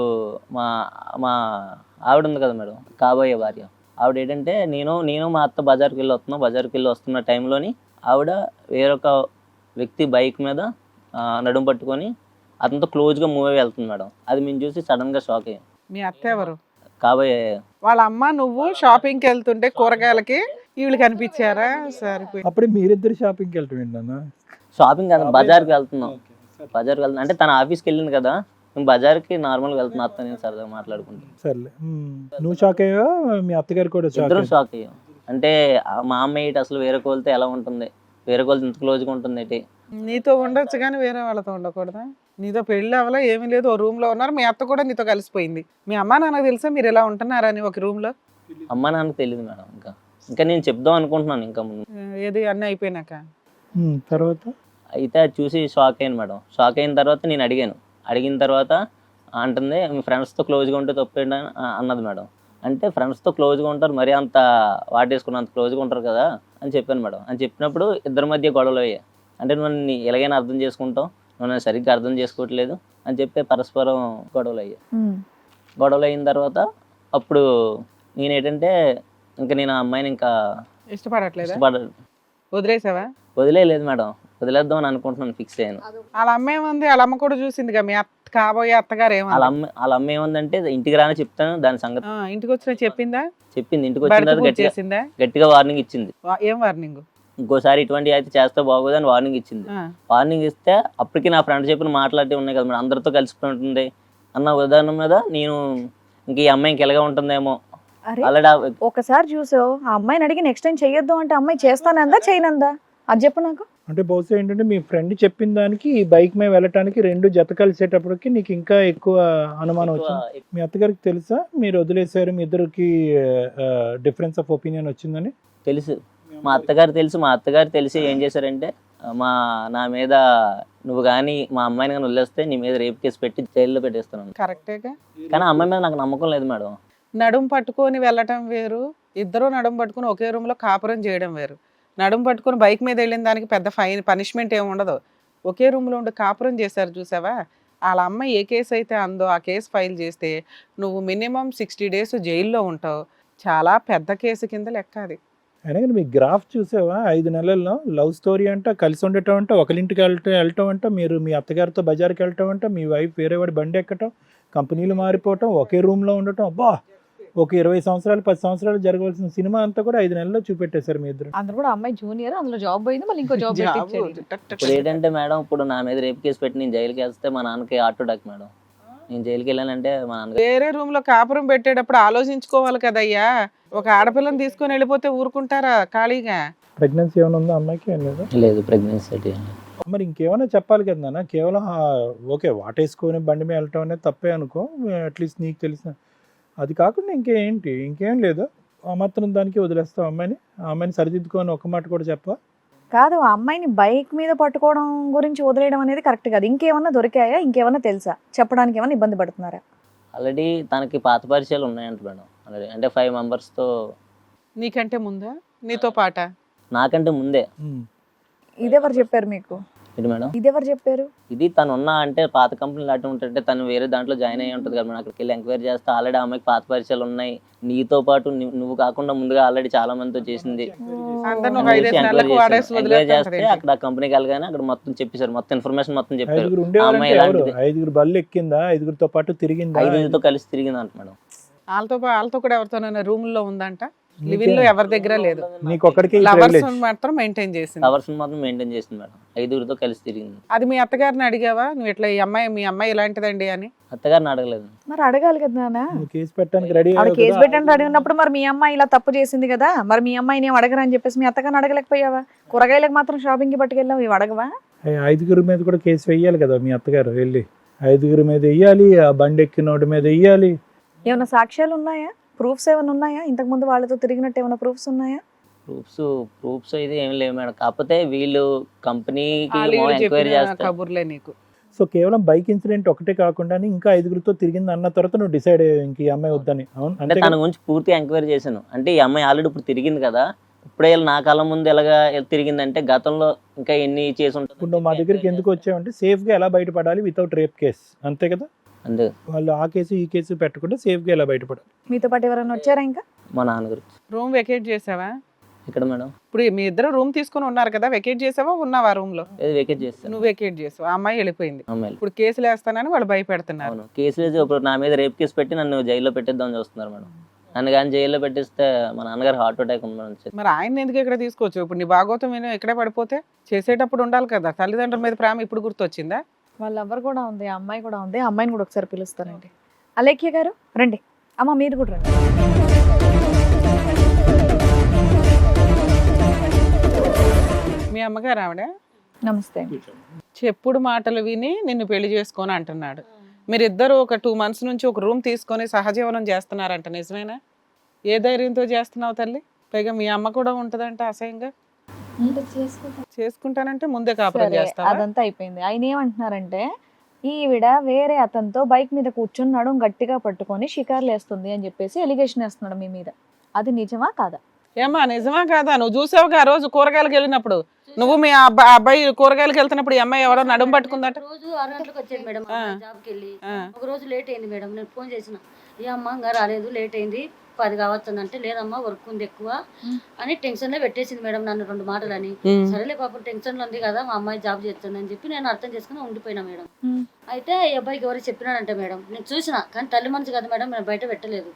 [SPEAKER 2] మా మా ఆవిడ ఉంది కదా మేడం, కాబోయే భార్య. ఆవిడ ఏంటంటే నేను మా అత్త బజార్కి వెళ్ళి వస్తున్న టైంలోని ఆవిడ వేరొక వ్యక్తి బైక్ మీద నడుము పట్టుకొని అతనితో క్లోజ్గా మూవ్ అయ్యి వెళ్తుంది మేడం. అది మేము చూసి సడన్గా షాక్ అయ్యాం.
[SPEAKER 3] మీ అత్త ఎవరు?
[SPEAKER 2] కాబోయే
[SPEAKER 3] వాళ్ళ అమ్మ నువ్వు షాపింగ్కి వెళ్తుంటే కూరగాయలకి వీళ్ళు కనిపించారా? సరిపోయి
[SPEAKER 4] అప్పుడే మీరిద్దరు షాపింగ్కి వెళ్ళటం ఏంటన్నా?
[SPEAKER 2] షాపింగ్ కాదు, బజార్కి వెళ్తున్నాం. అంటే తన ఆఫీస్కి వెళ్ళింది కదా, మేము బజార్కి నార్మల్గా వెళ్తున్నా అత్త నేను సరదాగా మాట్లాడుకుంటాం.
[SPEAKER 4] సర్లే, నువ్వు షాక్ అయ్యా, మీ అత్తగారు కూడా
[SPEAKER 2] ఇద్దరం షాక్ అయ్యాం. అంటే మా అమ్మ ఏంటి అసలు వేరే కోళ్ళతో ఎలా ఉంటుంది, వేరే కోళ్ళతో ఇంత క్లోజ్గా ఉంటుంది ఏంటి?
[SPEAKER 3] నీతో ఉండొచ్చు కానీ వేరే వాళ్ళతో ఉండకూడదా? నీతో పెళ్ళి అవ్వలా, ఏమీ లేదు, ఓ రూమ్ లో ఉన్నారు, మీ అత్త కూడా నీతో కలిసిపోయింది. మీ అమ్మ నాన్నకు తెలుసా మీరు ఎలా ఉంటున్నారని ఒక రూమ్ లో?
[SPEAKER 2] అమ్మ నాన్నకు తెలియదు మేడం. ఇంకా నేను చెప్దాం అనుకుంటున్నాను ఇంకా ముందు.
[SPEAKER 3] ఏది అన్నీ అయిపోయినాక
[SPEAKER 4] తర్వాత
[SPEAKER 2] అయితే అది చూసి షాక్ అయ్యాను మేడం. షాక్ అయిన తర్వాత నేను అడిగిన తర్వాత అంటుంది మీ ఫ్రెండ్స్తో క్లోజ్గా ఉంటే తప్పేంటి అన్నది మేడం. అంటే ఫ్రెండ్స్తో క్లోజ్గా ఉంటారు, మరీ అంత వాటేసుకున్నంత క్లోజ్గా ఉంటారు కదా అని చెప్పాను మేడం. అని చెప్పినప్పుడు ఇద్దరి మధ్య గొడవలు అయ్యాయి. అంటే నువ్వు నన్ను ఎలాగైనా అర్థం చేసుకుంటావు, నువ్వు నన్ను సరిగ్గా అర్థం చేసుకోవట్లేదు అని చెప్పి పరస్పరం గొడవలు అయ్యాయి. గొడవలు అయిన తర్వాత అప్పుడు నేనేంటంటే ఇంకా నేను ఆ అమ్మాయిని ఇంకా
[SPEAKER 3] ఇష్టపడట్లేదా? వదిలేసావా?
[SPEAKER 2] వదిలేదు మేడం, వదిలేద్దామని అనుకుంటున్నాను, ఫిక్స్ అయ్యాను.
[SPEAKER 3] వాళ్ళ అమ్మ ఏముంది, వాళ్ళ అమ్మ కూడా చూసిందిగా మీ కాబోయే అత్తగారు
[SPEAKER 2] వాళ్ళ అమ్మ ఏముందంటే ఇంటికి రాని చెప్తాను దాని సంగతి.
[SPEAKER 3] ఇంటికి వచ్చిన చెప్పిందా?
[SPEAKER 2] చెప్పింది. ఇంటికి వచ్చిన తర్వాత గట్టిగా వార్నింగ్ ఇచ్చింది.
[SPEAKER 3] ఏం వార్నింగ్?
[SPEAKER 2] ఇంకోసారి ఇటువంటి అయితే చేస్తే బాగోదు అని వార్నింగ్ ఇచ్చింది. వార్నింగ్ ఇస్తే అప్పటికి నా ఫ్రెండ్ చెప్పిన మాట్లాడి ఉన్నాయి కదా మేడం, అందరితో కలిసిపోయి ఉంటుంది అన్న ఉదాహరణ మీద నేను ఇంక ఈ అమ్మాయి ఇంకెలాగా ఉంటుందేమో ఆల్రెడీ.
[SPEAKER 1] ఒకసారి చూసావు ఆ అమ్మాయిని అడిగి నెక్స్ట్ టైం చెయ్యొద్దు అంటే అమ్మాయి చేస్తానందా చేయనందా అది చెప్పు నాకు.
[SPEAKER 4] అంటే బహుశా ఏంటంటే మీ ఫ్రెండ్ చెప్పిన దానికి ఈ బైక్ మీద వెళ్ళటానికి రెండు జత కలిసేటప్పటికి నీకు ఇంకా ఎక్కువ అనుమానం వచ్చింది. మీ అత్తగారికి తెలుసా మీరు వదిలేశారు, మీ ఇద్దరికి డిఫరెన్స్ ఆఫ్ ఒపీనియన్ వచ్చిందని?
[SPEAKER 2] తెలుసు, మా అత్తగారు తెలుసు. మా అత్తగారు తెలిసి ఏం చేశారంటే నా మీద నువ్వు కానీ మా అమ్మాయిని కానీ వదిలేస్తే నీ మీద రేప్ కేసు పెట్టి జైల్లో పెట్టేస్తున్నాను.
[SPEAKER 3] కరెక్టేగా,
[SPEAKER 2] కానీ ఆ అమ్మాయి మీద నాకు నమ్మకం లేదు మేడం.
[SPEAKER 3] నడుము పట్టుకొని వెళ్ళటం వేరు, ఇద్దరు నడుము పట్టుకొని ఒకే రూమ్ లో కాపురం చేయడం వేరు. నడుము పట్టుకొని బైక్ మీద వెళ్ళిన దానికి పెద్ద ఫైన్ పనిష్మెంట్ ఏమి ఉండదు. ఒకే రూమ్ లో ఉండి కాపురం చేశారు చూసావా? వాళ్ళ అమ్మ ఏ కేసు అయితే అందో ఆ కేసు ఫైల్ చేస్తే నువ్వు మినిమం 60 days జైల్లో ఉంటావు. చాలా పెద్ద కేసు కింద లెక్క అది.
[SPEAKER 4] అయినా కానీ మీ గ్రాఫ్ చూసావా? 5 నెలల్లో లవ్ స్టోరీ అంట, కలిసి ఉండటం అంట, ఒకరింటికి వెళ్ళటం అంట, మీరు మీ అత్తగారితో బజార్కి వెళ్ళటం అంట, మీ వైఫ్ వేరే వాడి బండి ఎక్కటం, కంపెనీలు మారిపోవటం, ఒకే రూమ్లో ఉండటం. అబ్బా, ఒక 20 సంవత్సరాలు 10 సంవత్సరాలు జరగవలసిన సినిమా అంతా కూడా 5 నెలల్లో చూపెట్టేశారు మీ ఇద్దరు.
[SPEAKER 1] అందరూ కూడా అమ్మాయి జూనియర్, అందులో జాబ్ పోయింది, మళ్ళీ ఇంకో జాబ్
[SPEAKER 2] ఇప్పుడు ఏంటంటే మేడం, ఇప్పుడు నా మీద రేప్ కేసు పెట్టి నేను జైలుకి వేస్తే మా నాన్నకి హార్ట్ అటాక్ మేడం. నేను జైలుకి వెళ్ళానంటే మా నాన్న
[SPEAKER 3] వేరే రూమ్ లో కాపురం పెట్టేటప్పుడు ఆలోచించుకోవాలి కదయ్యా. ఒక ఆడపిల్లని తీసుకొని వెళ్ళిపోతే ఊరుకుంటారా ఖాళీగా?
[SPEAKER 4] ప్రెగ్నెన్సీ ఏమైనా ఉందా అమ్మాయికి?
[SPEAKER 2] లేదు, ప్రెగ్నెన్సీ.
[SPEAKER 4] మరి ఇంకేమైనా చెప్పాలి కదా నాన్న. కేవలం ఓకే వాటేసుకొని బండి మీద వెళ్ళటం అనేది తప్పే అనుకో, అట్లీస్ట్ నీకు తెలిసిన అది కాకుండా ఇంకేం లేదు. ఆ మాత్రం దానికి వదిలేస్తావు అమ్మాయిని? ఆ అమ్మాయిని సరిదిద్దుకొని ఒక మాట కూడా చెప్పా?
[SPEAKER 1] కాదు, ఆ అమ్మాయిని బైక్ మీద పట్టుకోవడం గురించి వదిలేయడం అనేది కరెక్ట్ కాదు. ఇంకేమన్నా దొరికాయా? ఇంకేమన్నా తెలుసా? చెప్పడానికి ఏమన్నా ఇబ్బంది పడుతున్నారా?
[SPEAKER 2] ఆల్రెడీ తనకి పాత పరిచయాలు ఉన్నాయంట మేడం. ఆల్రెడీ అంటే 5 members-తో.
[SPEAKER 3] నీకంటే ముందా? నీతో పాట?
[SPEAKER 2] నాకంటే ముందే.
[SPEAKER 1] ఇదెవరు చెప్పారు మీకు?
[SPEAKER 2] ఇది మేడం,
[SPEAKER 1] ఇదెవరు చెప్పారు?
[SPEAKER 2] ఇది తను ఉన్న అంటే పాత కంపెనీలు అటు ఉంటుంటే తను వేరే దాంట్లో జాయిన్ అయ్యి ఉంటుంది కదా మేడం. అక్కడికి వెళ్ళి ఎంక్వైరీ చేస్తే ఆల్రెడీ అమ్మాయికి పాత పరిచయాలు ఉన్నాయి. నీతో పాటు నువ్వు కాకుండా ముందుగా ఆల్రెడీ చాలా మందితో చేసింది. ఎంక్వైరీ చేస్తే అక్కడ కంపెనీకి వెళ్ళగానే అక్కడ మొత్తం చెప్పేశారు, మొత్తం ఇన్ఫర్మేషన్ మొత్తం చెప్పారు. అమ్మాయి
[SPEAKER 4] 5 బళ్ళు ఎక్కిందా? 5తో పాటు తిరిగిందా?
[SPEAKER 2] 5 కలిసి తిరిగింది అంట మేడం.
[SPEAKER 3] వాళ్ళతో కూడా ఎవరితోనైనా రూమ్ లో ఉందంట? లివింగ్ లో ఎవరి దగ్గర లేదు,
[SPEAKER 4] లవర్స్
[SPEAKER 3] మాత్రం మెయింటైన్ చేసింది.
[SPEAKER 2] లవర్స్ మాత్రం మెయింటైన్ చేసింది మేడం. 5 కలిసి తిరిగింది.
[SPEAKER 3] అది మీ అత్తగారిని అడిగావా నువ్వు ఇట్లా మీ అమ్మాయి ఇలాంటిదండి అని?
[SPEAKER 2] అత్తగారిని అడగలేదు.
[SPEAKER 1] మరి అడగాలి కదా నాన్న.
[SPEAKER 4] కేసు పెట్టడానికి రెడీ
[SPEAKER 1] కేసు పెట్టడానికి రెడీ ఉన్నప్పుడు మరి మీ అమ్మాయి ఇలా తప్పు చేసింది కదా, మరి మీ అమ్మాయిని ఏం అడగరా అని చెప్పేసి మీ అత్తగారిని అడగలేకపోయావా? కూరగాయలకు మాత్రం షాపింగ్ కి పట్టుకెళ్ళావు, ఇవి అడగవా?
[SPEAKER 4] 5 మీద కూడా కేసు వెయ్యాలి కదా మీ అత్తగారు. వెళ్ళి 5 మీద వెయ్యాలి, ఆ బండి ఎక్కినోడి మీద వెయ్యాలి.
[SPEAKER 1] ఏమైనా సాక్ష్యాలు ఉన్నాయా? ప్రూఫ్స్ ఏమైనా ఉన్నాయా? ఇంతకు ముందు వాళ్ళతో తిరిగినట్టు ఏమైనా ప్రూఫ్స్ ఉన్నాయా?
[SPEAKER 2] ప్రూఫ్స్ అయితే ఏం లేవు మేడం. కాకపోతే వీళ్ళు కంపెనీకి ఎంక్వైరీ చేస్తారు.
[SPEAKER 3] కబుర్లే నీకు.
[SPEAKER 4] సో కేవలం బైక్ ఇన్సిడెంట్ ఒకటే కాకుండా ఇంకా 5తో తిరిగింది అన్న తర్వాత నువ్వు డిసైడ్ అయ్యావు ఇంక ఈ అమ్మాయి వద్దని.
[SPEAKER 2] అంటే తన గురించి పూర్తి ఎంక్వైరీ చేశాను. అంటే ఈ అమ్మాయి ఆల్రెడీ ఇప్పుడు తిరిగింది కదా, ఇప్పుడే నా కాలం ముందు ఎలాగా తిరిగిందంటే గతంలో ఇంకా ఎన్ని చేసి ఉంటుంది.
[SPEAKER 4] ఇప్పుడు నువ్వు మా దగ్గరికి ఎందుకు వచ్చావంటే సేఫ్ గా ఎలా బయటపడాలి వితౌట్ రేప్ కేస్, అంతే కదా?
[SPEAKER 2] అంతే.
[SPEAKER 4] వాళ్ళు ఆ కేసు ఈ కేసు పెట్టకుండా సేఫ్ గా ఎలా బయటపడాలి.
[SPEAKER 1] మీతో పాటు ఎవరైనా వచ్చారా? ఇంకా
[SPEAKER 2] మా నాన్నగారు.
[SPEAKER 3] రూమ్ వెకేట్ చేసావా?
[SPEAKER 2] ఇక్కడ మేడం.
[SPEAKER 3] ఇప్పుడు మీ ఇద్దరు రూమ్ తీసుకుని ఉన్నారు కదా, వెకేట్ చేసావా ఉన్నావా రూమ్ లో?
[SPEAKER 2] వెకేట్ చేస్తాను.
[SPEAKER 3] నువ్వు వెకేట్ చేసావు, ఆ అమ్మాయి వెళ్ళిపోయింది.
[SPEAKER 2] అమ్మాయి
[SPEAKER 3] ఇప్పుడు కేసులు వేస్తానని వాళ్ళు భయపెడుతున్నారు.
[SPEAKER 2] కేసులు ఇప్పుడు నా మీద రేప్ కేసు పెట్టి నన్ను జైల్లో పెట్టేద్దామని చూస్తున్నారు మేడం. నన్ను కానీ జైల్లో పెట్టిస్తే మా నాన్నగారు హార్ట్ అటాక్ ఉందని.
[SPEAKER 3] మరి ఆయన ఎందుకు ఇక్కడ తీసుకోవచ్చు? ఇప్పుడు నీ భాగవతం ఇక్కడే పడిపోతే చేసేటప్పుడు ఉండాలి కదా. తల్లిదండ్రుల మీద ప్రేమ ఇప్పుడు గుర్తొచ్చిందా?
[SPEAKER 1] వాళ్ళెవ్వరు కూడా ఉంది, ఆ అమ్మాయి కూడా ఉంది. ఆ అమ్మాయిని కూడా ఒకసారి పిలుస్తానండి. అలేఖ్య గారు రండి. అమ్మ మీరు కూడా రండి.
[SPEAKER 3] మీ అమ్మగారు ఆవిడ?
[SPEAKER 1] నమస్తే.
[SPEAKER 3] చెప్పుడు మాటలు విని నిన్ను పెళ్లి చేసుకొని అంటున్నాడు. మీరిద్దరు ఒక 2 months నుంచి ఒక రూమ్ తీసుకొని సహజీవనం చేస్తున్నారంట, నిజమేనా? ఏ ధైర్యంతో చేస్తున్నావు తల్లి? పైగా మీ అమ్మ కూడా ఉంటదంట అసహ్యంగా. చేసుకుంటానంటే ముందే కాపురం చేస్తా.
[SPEAKER 1] అదంతా అయిపోయింది. ఆయన ఏమంటున్నారంటే ఈవిడ వేరే అతనితో బైక్ మీద కూర్చున్నాడు, గట్టిగా పట్టుకొని షికార్లు వేస్తుంది అని చెప్పేసి ఎలిగేషన్ వేస్తున్నాడు మీ మీద. అది నిజమా కాదా?
[SPEAKER 3] ఏమా నిజమా కాదా? నువ్వు చూసావుగా ఆ రోజు కూరగాయలకు వెళ్ళినప్పుడు నువ్వు మీ అబ్బాయి కూరగాయలకు వెళ్తున్నప్పుడు ఈ అమ్మాయి ఎవరో నడుము పట్టుకుందట.
[SPEAKER 5] రోజు 6 గంటలకు వచ్చేది మేడం జాబ్కి వెళ్ళి.
[SPEAKER 3] ఆ.
[SPEAKER 5] ఒక రోజు లేట్ అయింది మేడం, నేను ఫోన్ చేసిన, ఏ అమ్మ ఇంకా రాలేదు, లేట్ అయింది 10 కావచ్చుందంటే, లేదమ్మా వర్క్ ఉంది ఎక్కువ అని టెన్షన్ లో పెట్టేసింది మేడం నన్ను 2 మాటలని. సరేలే పాపం టెన్షన్ లో ఉంది కదా, మా అమ్మాయి జాబ్ చేస్తుంది అని చెప్పి నేను అర్థం చేసుకుని ఉండిపోయినా మేడం. అయితే ఈ అబ్బాయికి ఎవరు చెప్పినాడంటే మేడం, నేను చూసిన కానీ తల్లి మనసు కదా మేడం, నేను బయట పెట్టలేదు.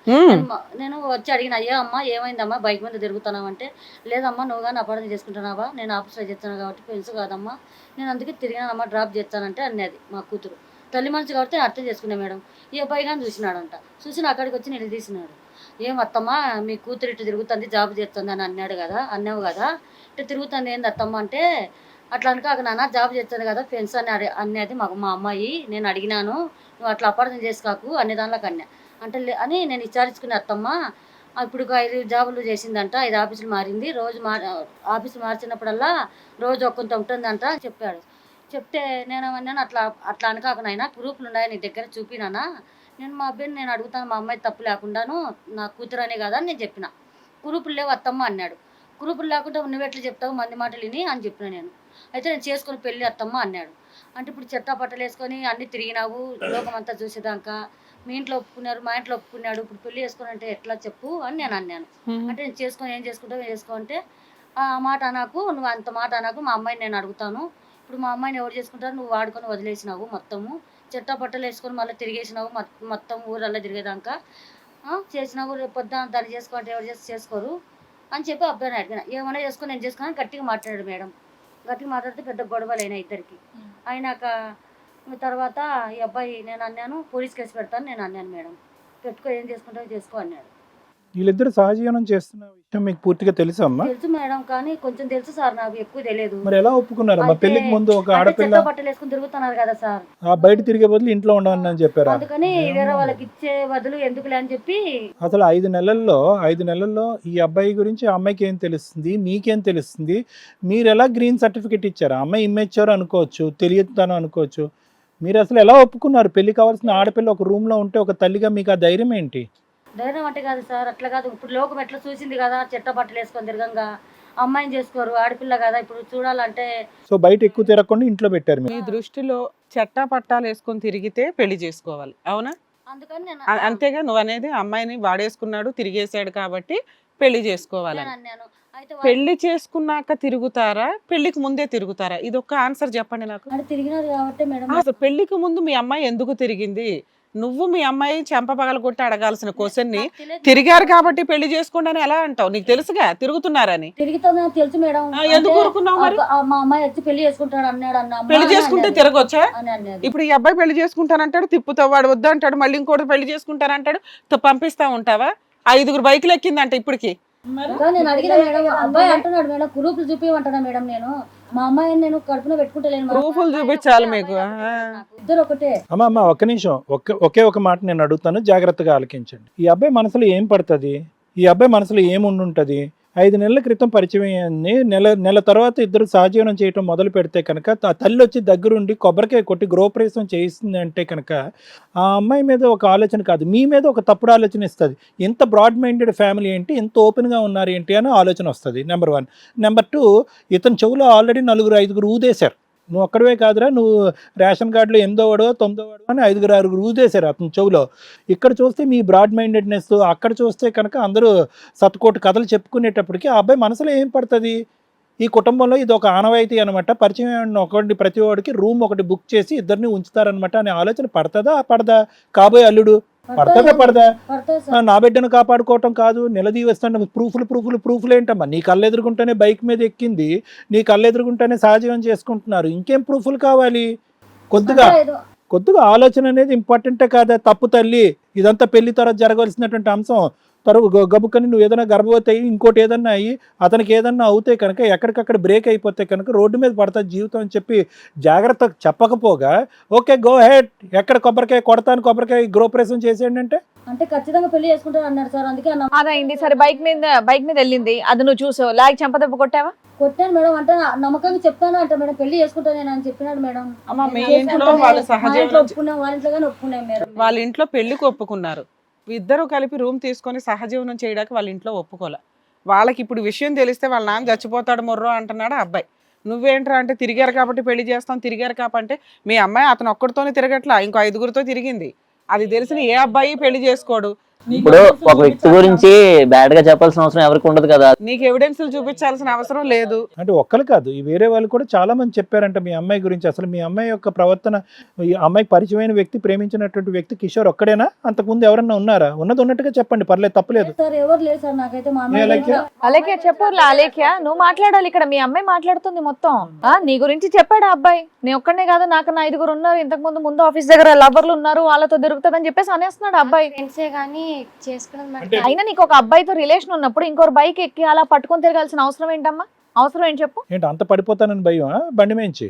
[SPEAKER 5] నేను వచ్చి అడిగిన, అయ్యా అమ్మ ఏమైందమ్మా బైక్ మీద తిరుగుతున్నావు అంటే, లేదమ్మా నువ్వు కానీ అపార్థం చేసుకుంటున్నావా, నేను ఆఫీస్లో చేస్తాను కాబట్టి ఫ్రెండ్స్ కాదమ్మా, నేను అందుకే తిరిగినానమ్మా డ్రాప్ చేస్తానంటే అన్నది మా కూతురు. తల్లి మనసు కాబట్టి నేను అర్థం చేసుకున్నా మేడం. ఈ అబ్బాయి కానీ చూసినాడంట, చూసిన అక్కడికి వచ్చి నిలదీసినాడు. ఏం అత్తమ్మా మీ కూతురు ఇటు తిరుగుతుంది జాబ్ చేస్తుంది అని అన్నావు కదా, ఇటు తిరుగుతుంది ఏంది అత్తమ్మ అంటే, అట్లా అనుకాక నాన్న జాబ్ చేస్తుంది కదా ఫ్రెండ్స్ అని అనేది మా అమ్మాయి, నేను అడిగినాను, నువ్వు అట్లా అపార్థం చేసుకోకు అనే దానిలోకి అంటే అని నేను విచారించుకునే అత్తమ్మ. ఇప్పుడు 5 జాబులు చేసిందంట, 5 ఆఫీసులు మారింది, రోజు ఆఫీసులు మార్చినప్పుడల్లా రోజు ఒక్కొంత ఉంటుందంట అని చెప్పాడు. చెప్తే నేను అన్నాను, అట్లా అనుకాక నాయన ప్రూఫ్లు ఉన్నాయి నీ దగ్గర చూపినానా, నేను మా అబ్బాయిని నేను అడుగుతాను, మా అమ్మాయి తప్పు లేకుండాను నా కూతురు అనే కదా అని నేను చెప్పిన. కురూపులు లేవు అత్తమ్మ అన్నాడు. కురూపులు లేకుండా నువ్వెట్లు చెప్తావు మంది మాటలు విని అని చెప్పిన నేను. అయితే నేను చేసుకొని పెళ్ళి అత్తమ్మ అన్నాడు. అంటే ఇప్పుడు చెట్టా పట్టలు వేసుకొని అన్ని తిరిగినావు లోకమంతా చూసేదాకా, మీ ఇంట్లో ఒప్పుకున్నారు మా ఇంట్లో ఒప్పుకున్నాడు, ఇప్పుడు పెళ్లి చేసుకొని అంటే ఎట్లా చెప్పు అని నేను అన్నాను. అంటే నేను చేసుకొని ఏం చేసుకుంటావు చేసుకో అంటే, ఆ మాట నాకు నువ్వు అంత మాట నాకు, మా అమ్మాయిని నేను అడుగుతాను, ఇప్పుడు మా అమ్మాయిని ఎవరు చేసుకుంటారు, నువ్వు వాడుకొని వదిలేసినావు మొత్తము, చెట్టా పట్టలు వేసుకొని మళ్ళీ తిరిగేసినావు మొత్తం ఊరల్లా తిరిగేదాకా చేసినావు, రేపు పొద్దున దాన్ని చేసుకోవాలంటే ఎవరు చేసుకోరు అని చెప్పి అబ్బాయిని అడిగిన. ఏమైనా చేసుకొని నేను చేసుకుని గట్టిగా మాట్లాడాడు మేడం. గట్టిగా మాట్లాడితే పెద్ద గొడవలు అయినా ఇద్దరికి. అయినాక తర్వాత ఈ అబ్బాయి నేను అన్నాను, పోలీస్ కేసు పెడతాను నేను అన్నాను మేడం, పెట్టుకో ఏం చేసుకుంటావు చేసుకో అన్నాడు.
[SPEAKER 4] వీళ్ళిద్దరు సహజీవనం చేస్తున్న విషయం మీకు పూర్తిగా తెలుసా అమ్మా?
[SPEAKER 5] తెలుసు మేడం, కానీ కొంచెం తెలుసు సార్, నాకు ఎక్కువ తెలియదు.
[SPEAKER 4] మరి ఎలా ఒప్పుకున్నారు అమ్మా? పెళ్లికి ముందు ఒక ఆడపిల్ల
[SPEAKER 5] బట్టలు వేసుకుని తిరుగుతున్నారు కదా సార్,
[SPEAKER 4] ఆ బయట తిరిగే బదులు ఇంట్లో ఉండమని అని చెప్పారు.
[SPEAKER 5] అందుకని వేరే వాళ్ళకి ఇచ్చే బదులు ఎందుకులే అని చెప్పి.
[SPEAKER 4] అసలు 5 నెలల్లో ఈ అబ్బాయి గురించి ఆ అమ్మాయికి ఏం తెలుస్తుంది, మీకేం తెలుస్తుంది? మీరు ఎలా గ్రీన్ సర్టిఫికేట్ ఇచ్చారు? ఆ అమ్మాయి ఇమ్మెచ్యూర్ అనుకోవచ్చు, తెలియతాను అనుకోవచ్చు, మీరు అసలు ఎలా ఒప్పుకున్నారు? పెళ్లి కావాల్సిన ఆడపిల్ల ఒక రూమ్ లో ఉంటే ఒక తల్లిగా మీకు ఆ ధైర్యం ఏంటి?
[SPEAKER 5] ధైర్యం అంటే కాదు సార్, అట్లా కాదు, ఇప్పుడు లోకం ఎట్లా చూసింది కదా, చెట్ట బట్టలు వేసుకొని తిరగంగా అమ్మాయిని చేసుకోరు, ఆడపిల్ల కదా ఇప్పుడు చూడాలంటే.
[SPEAKER 4] సో బయట ఎక్కువ తిరగకుండా ఇంట్లో పెట్టారు
[SPEAKER 3] మీ దృష్టిలో చట్టా పట్టాలు వేసుకొని తిరిగితే పెళ్లి చేసుకోవాలి, అవునా?
[SPEAKER 5] అందుకని నేను
[SPEAKER 3] అంతేగా నువ్వు అనేది, అమ్మాయిని వాడేసుకున్నాడు తిరిగేసాడు కాబట్టి పెళ్లి చేసుకోవాలని.
[SPEAKER 5] అన్నాను. అయితే
[SPEAKER 3] పెళ్లి చేసుకున్నాక తిరుగుతారా, పెళ్లికి ముందే తిరుగుతారా? ఇది ఒక్క ఆన్సర్ చెప్పండి నాకు.
[SPEAKER 5] అంటే తిరిగినారు కాబట్టి మేడం.
[SPEAKER 3] అసలు పెళ్లికి ముందు మీ అమ్మాయి ఎందుకు తిరిగింది? నువ్వు మీ అమ్మాయి చెంప పగల కొట్టి అడగాల్సిన క్వశ్చన్ ని తిరిగారు కాబట్టి పెళ్లి చేసుకోండి అని ఎలా అంటావు? నీకు తెలుసుగా తిరుగుతున్నారని.
[SPEAKER 5] తిరుగుతుందని తెలుసు మేడం.
[SPEAKER 3] ఎందుకు ఊరుకున్నావు మరి?
[SPEAKER 5] మా అమ్మాయి వచ్చి పెళ్లి చేసుకుంటాడు అన్నాడు అన్న.
[SPEAKER 3] పెళ్లి చేసుకుంటే తిరగొచ్చా?
[SPEAKER 5] అని అన్నది.
[SPEAKER 3] ఇప్పుడు ఈ అబ్బాయి పెళ్లి చేసుకుంటానంటాడు, తిప్పుతావు, వాడు వద్దు అంటాడు, మళ్ళీ ఇంకోటి పెళ్లి చేసుకుంటానంటాడు, పంపిస్తా ఉంటావా? 5 బైకులు ఎక్కిందంట ఇప్పటికి.
[SPEAKER 5] నేను అడిగిన మేడం, అబ్బాయి అంటున్నాడు మేడం ప్రూఫ్లు చూపించమంటున్నా మేడం, నేను మా అమ్మాయిని నేను కడుపున పెట్టుకుంటలేను.
[SPEAKER 3] ప్రూఫ్లు చూపించాలి మీకు.
[SPEAKER 5] ఇద్దరు ఒకటే.
[SPEAKER 4] అమ్మా ఒక్క నిమిషం, ఒకే ఒక మాట నేను అడుగుతాను, జాగ్రత్తగా ఆలకించండి. ఈ అబ్బాయి మనసులో ఏం పడుతుంది? ఈ అబ్బాయి మనసులో ఏముండుంటది? 5 నెలల క్రితం పరిచయం అయ్యింది, నెల తర్వాత ఇద్దరు సహజీవనం చేయటం మొదలు పెడితే కనుక తల్లి వచ్చి దగ్గరుండి కొబ్బరికాయ కొట్టి గృహప్రవేశం చేయిస్తుంది అంటే కనుక ఆ అమ్మాయి మీద ఒక ఆలోచన కాదు, మీ మీద ఒక తప్పుడు ఆలోచన ఇస్తుంది. ఇంత బ్రాడ్ మైండెడ్ ఫ్యామిలీ ఏంటి, ఇంత ఓపెన్గా ఉన్నారు ఏంటి అని ఆలోచన వస్తుంది. నెంబర్ 1. నెంబర్ 2, ఇతని చెవులో ఆల్రెడీ 4-5 ఊదేశారు. నువ్వు ఒక్కడవే కాదురా, నువ్వు రేషన్ కార్డులో 8వ 9వ అని 5-6 ఊదేశారు అతని చెవులో. ఇక్కడ చూస్తే మీ బ్రాడ్ మైండెడ్నెస్, అక్కడ చూస్తే కనుక అందరూ సతకోటి కథలు చెప్పుకునేటప్పటికి ఆ అబ్బాయి మనసులో ఏం పడుతుంది? ఈ కుటుంబంలో ఇది ఒక ఆనవాయితీ అనమాట, పరిచయం ఒకటి ప్రతి వాడికి రూమ్ ఒకటి బుక్ చేసి ఇద్దరిని ఉంచుతారనమాట అనే ఆలోచన పడుతుందా పడదా? కాబోయే అల్లుడు పడదా? నా బిడ్డను కాపాడుకోవటం కాదు, నిలదీవేస్తాను. ప్రూఫ్లు ఏంటమ్మా? నీ కళ్ళు ఎదురుకుంటేనే బైక్ మీద ఎక్కింది, నీ కళ్ళు ఎదురుకుంటేనే సహజీవనం చేసుకుంటున్నారు, ఇంకేం ప్రూఫ్లు కావాలి? కొద్దిగా ఆలోచన అనేది ఇంపార్టెంటే కాదా? తప్పు తల్లి, ఇదంతా పెళ్లి తర్వాత జరగవలసినటువంటి అంశం. గబుక్కని నువ్వు ఏదైనా గర్భవతి అయ్యి ఇంకోటి ఏదన్నా అయ్యి అతనికి ఏదన్నా అవుతే కనుక ఎక్కడికక్కడ బ్రేక్ అయిపోతే కనుక రోడ్డు మీద పడుతుంది జీవితం అని చెప్పి జాగ్రత్త చెప్పకపోగా ఓకే గో హెడ్, ఎక్కడ కొబ్బరికాయ కొబ్బరికాయ గృహప్రవేశం చేసేయండి
[SPEAKER 5] అంటే ఖచ్చితంగా పెళ్లి చేసుకుంటారు అన్నారు సార్, అందుకే
[SPEAKER 1] అదైంది. సరే బైక్ మీద వెళ్ళింది, అది నువ్వు చూసావు, లాగి చెంపదెబ్బ కొట్టావా?
[SPEAKER 5] కొట్టాను మేడం. అంటే నమ్మకంగా చెప్తాను అంటే మేడం పెళ్లి చేసుకుంటాను నేను అని చెప్పినాడు మేడం. ఒప్పుకున్నాం, వాళ్ళ ఇంట్లో కానీ ఒప్పుకున్నాం మేడం.
[SPEAKER 3] వాళ్ళ ఇంట్లో పెళ్లికి ఒప్పుకున్నారు, ఇద్దరు కలిపి రూమ్ తీసుకొని సహజీవనం చేయడానికి వాళ్ళ ఇంట్లో ఒప్పుకోలే. వాళ్ళకి ఇప్పుడు విషయం తెలిస్తే వాళ్ళ నాన్న చచ్చిపోతాడు మొర్రో అంటున్నాడు అబ్బాయి. నువ్వేంట్రా అంటే తిరిగారు కాబట్టి పెళ్లి చేస్తాం, తిరిగారు కాబట్టి. మీ అమ్మాయి అతను ఒక్కడితోనే తిరగట్లా, ఇంకో 5గురితో తిరిగింది. అది తెలిసిన ఏ అబ్బాయి పెళ్లి చేసుకోడు.
[SPEAKER 2] ఇప్పుడు ఒక వ్యక్తి గురించి బ్యాడ్ గా చెప్పాల్సిన అవసరం ఎవరికి ఉండదు కదా.
[SPEAKER 3] నీకు ఎవిడెన్స్లు చూపించాల్సిన అవసరం లేదు.
[SPEAKER 4] అంటే ఒక్కరు కాదు, ఈ వేరే వాళ్ళు కూడా చాలా మంది చెప్పారంట మీ అమ్మాయి గురించి. అసలు మీ అమ్మాయి యొక్క ప్రవర్తన, ఈ అమ్మాయికి పరిచయమైన వ్యక్తి, ప్రేమించినటువంటి వ్యక్తి కిషోర్ ఒక్కడేనా? అంతకుముందు ఎవరన్నా ఉన్నారా? ఉన్నది ఉన్నట్టుగా చెప్పండి, పర్లేదు, తప్పలేదు.
[SPEAKER 5] సార్ ఎవరు లేదు సార్, నాకైతే మా
[SPEAKER 4] ఏ అలేఖ్య?
[SPEAKER 1] అలేఖ్య చెప్పు. అలేఖ్య నువ్వు మాట్లాడాలి ఇక్కడ. మీ అమ్మాయి మాట్లాడుతుంది మొత్తం. నీ గురించి చెప్పాడు ఆ అబ్బాయి. నేను ఒక్కడనే కాదు, నాకు 5 ఉన్నారు, ఇంతకు ముందు ఆఫీస్ దగ్గర లవర్లు ఉన్నారు, వాళ్ళతో దొరుకుతుందని చెప్పేసి అనేస్తున్నాడు ఆ అబ్బాయి.
[SPEAKER 6] ఫ్రెండ్సే కానీ చేసుకున్నది
[SPEAKER 1] అయినా నీకు ఒక అబ్బాయితో రిలేషన్ ఉన్నప్పుడు ఇంకొక బైక్ ఎక్కి అలా పట్టుకొని తిరగాల్సిన అవసరం ఏంటమ్మా? అవసరం ఏంటి చెప్పు?
[SPEAKER 4] ఏంటి అంత పడిపోతానని భయం బండి మేంచి?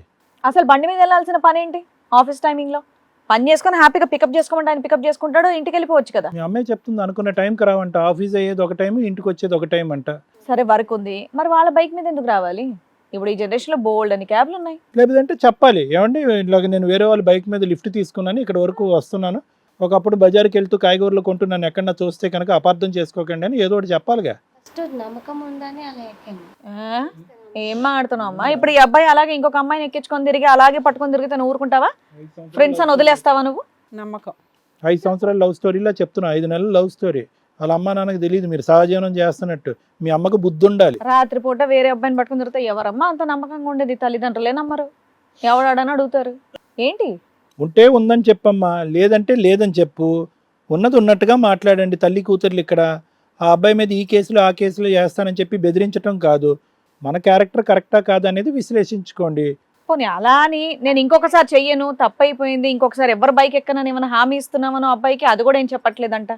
[SPEAKER 1] అసలు బండి మీద వెళ్ళాల్సిన పని ఏంటి? ఆఫీస్ టైమింగ్ లో పని చేసుకుని హ్యాపీగా పికప్ చేసుకోమంటే ఆయన పికప్ చేసుకుంటాడు, ఇంటికి వెళ్ళిపోవచ్చు కదా.
[SPEAKER 4] మీ అమ్మాయి చెప్తుంది అనుకున్న టైంకి రావంట, ఆఫీస్ అయ్యేది ఒక టైం, ఇంటికి వచ్చేది ఒక టైం అంట.
[SPEAKER 1] సరే వర్క్ ఉంది, మరి వాళ్ళ బైక్ మీద ఎందుకు రావాలి? ఇప్పుడు ఈ జనరేషన్ లో బోల్డ్ అని క్యాబ్లు ఉన్నాయి.
[SPEAKER 4] లేదంటే చెప్పాలి, ఏమండి ఇలాగ నేను వేరే వాళ్ళ బైక్ మీద లిఫ్ట్ తీసుకున్నాను, ఇక్కడ వరకు వస్తున్నాను, ఒకప్పుడు బజార్కి వెళ్తూ కాయగూరలు కొంటున్నాను, ఎక్కడన్నా చూస్తే కనుక అపార్థం చేసుకోకండి అని ఏదో ఒకటి చెప్పాలిగా.
[SPEAKER 6] ఫస్ట్ నమ్మకం ఉందని అలా ఎక్కాను.
[SPEAKER 1] ఏం మాట్లాడుతున్నావు అమ్మా? ఇప్పుడు ఈ అబ్బాయి అలాగే ఇంకొక అమ్మాయిని ఎక్కించుకొని తిరిగి అలాగే పట్టుకొని తిరిగితే నువ్వు ఊరుకుంటావా? ఫ్రెండ్స్ అని వదిలేస్తావా నువ్వు?
[SPEAKER 3] నమ్మకం.
[SPEAKER 4] 5 సంవత్సరాల లవ్ స్టోరీలా చెప్తున్నా, 5 నెలల లవ్ స్టోరీ. వాళ్ళ అమ్మ నాన్నకి తెలియదు మీరు సహజీవనం చేస్తున్నట్టు. మీ అమ్మకు బుద్ధి ఉండాలి.
[SPEAKER 1] రాత్రిపూట వేరే అబ్బాయిని పట్టుకుని తిరిగితే ఎవరమ్మా అంత నమ్మకంగా ఉండేది? తల్లిదండ్రులే నమ్మరు, ఎవడాడని అడుగుతారు. ఏంటి?
[SPEAKER 4] ఉంటే ఉందని చెప్పమ్మా, లేదంటే లేదని చెప్పు. ఉన్నది ఉన్నట్టుగా మాట్లాడండి. తల్లి కూతుర్లు ఇక్కడ ఆ అబ్బాయి మీద ఈ కేసులో ఆ కేసులో చేస్తానని చెప్పి బెదిరించడం కాదు, మన క్యారెక్టర్ కరెక్టా కాదా అనేది విశ్లేషించుకోండి.
[SPEAKER 1] పోనీ అలా అని నేను ఇంకొకసారి చెయ్యను, తప్పైపోయింది, ఇంకొకసారి ఎవరు బైక్ ఎక్కనని ఏమైనా హామీ ఇస్తున్నామనో అబ్బాయికి, అది కూడా ఏం చెప్పట్లేదంట.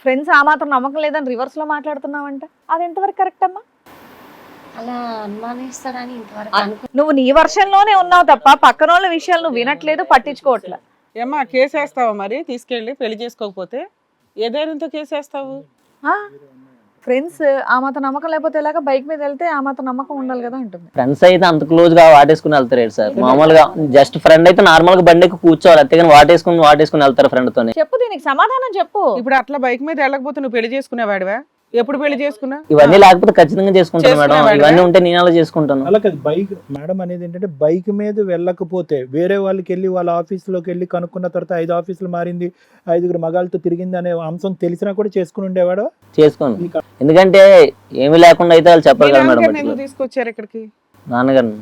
[SPEAKER 1] ఫ్రెండ్స్ ఆ మాత్రం నమ్మకం లేదని రివర్స్ లో మాట్లాడుతున్నావంట, అది ఎంతవరకు కరెక్ట్ అమ్మా?
[SPEAKER 6] అలా అనుమానిస్తాడని ఇంతవరకు అనుకో.
[SPEAKER 1] నువ్వు నీ వర్షంలోనే ఉన్నావు తప్ప పక్కన వాళ్ళ విషయాలు నువ్వు వినట్లేదు, పట్టించుకోవట్లే.
[SPEAKER 3] ఏమ్మా కేసేస్తావా మరి? తీసుకెళ్ళి పెళ్లి చేసుకోకపోతే ఏ ధైర్యంతో కేసేస్తావు?
[SPEAKER 1] ఫ్రెండ్స్ ఆ మాత్రం నమ్మకం లేకపోతే ఎలాగ? బైక్ మీద వెళ్తే ఆ మాత్రం నమ్మకం ఉండాలి కదా అంటుంది.
[SPEAKER 2] ఫ్రెండ్స్ అయితే అంత క్లోజ్ గా వాటేసుకుని వెళ్తారు సార్. మామూలుగా జస్ట్ ఫ్రెండ్ అయితే నార్మల్ గా బండికి కూర్చోవాలి, అంతేగాని వాటేసుకుని వెళ్తారు ఫ్రెండ్ తోనే.
[SPEAKER 1] చెప్పు, దీనికి సమాధానం చెప్పు.
[SPEAKER 3] ఇప్పుడు అట్లా బైక్ మీద వెళ్ళకపోతే నువ్వు పెళ్లి చేసుకునేవాడివా? ఎప్పుడు పెళ్లి చేసుకున్నా?
[SPEAKER 2] ఇవన్నీ లేకపోతే ఖచ్చితంగా చేసుకుంటాను మేడం. ఇవన్నీ ఉంటే నేను అలా చేసుకుంటాను.
[SPEAKER 4] అలా కాదు, బైక్ మేడం అనేది ఏంటంటే బైక్ మీద వెళ్ళకపోతే వేరే వాళ్ళకి వెళ్ళి వాళ్ళ ఆఫీసులోకి వెళ్ళి కనుక్కున్న తర్వాత 5 ఆఫీసులు మారింది, 5 మగాళ్ళతో తిరిగింది అనే అంశం తెలిసినా కూడా చేసుకుని ఉండేవాడు.
[SPEAKER 2] చేసుకోను, ఎందుకంటే ఏమీ లేకుండా అయితే వాళ్ళు చెప్పరు కదా మేడం.
[SPEAKER 3] ఎందుకు తీసుకొచ్చారు ఇక్కడికి?
[SPEAKER 2] నాన్నగారు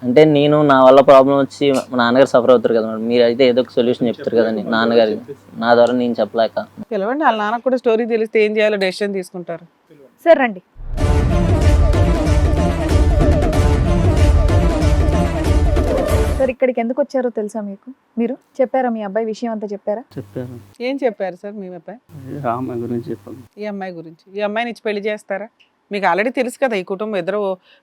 [SPEAKER 2] అంటే నేను నా వల్ల ప్రాబ్లం వచ్చి మా నాన్నగారు సఫర్ అవుతారు కదా మేడం, మీరు అయితే ఏదో ఒక సొల్యూషన్ చెప్తారు కదండి నాన్నగారు, నా ద్వారా నేను చెప్పలేక.
[SPEAKER 3] పిలవండి, వాళ్ళ నాన్నకు కూడా స్టోరీ తెలిస్తే ఏం చేయాలో డెసిషన్ తీసుకుంటారు.
[SPEAKER 1] సరే రండి. సార్ ఇక్కడికి ఎందుకు వచ్చారో తెలుసా మీకు? మీరు చెప్పారా మీ అబ్బాయి విషయం అంతా చెప్పారా?
[SPEAKER 7] చెప్పారు.
[SPEAKER 3] ఏం చెప్పారు సార్ మీ అబ్బాయి?
[SPEAKER 7] ఆ అమ్మాయి గురించి చెప్పాను.
[SPEAKER 3] ఈ అమ్మాయి గురించి. ఈ అమ్మాయిని ఇచ్చి పెళ్లి చేస్తారా? మీకు ఆల్రెడీ తెలుసు కదా ఈ కుటుంబం, ఇద్దరు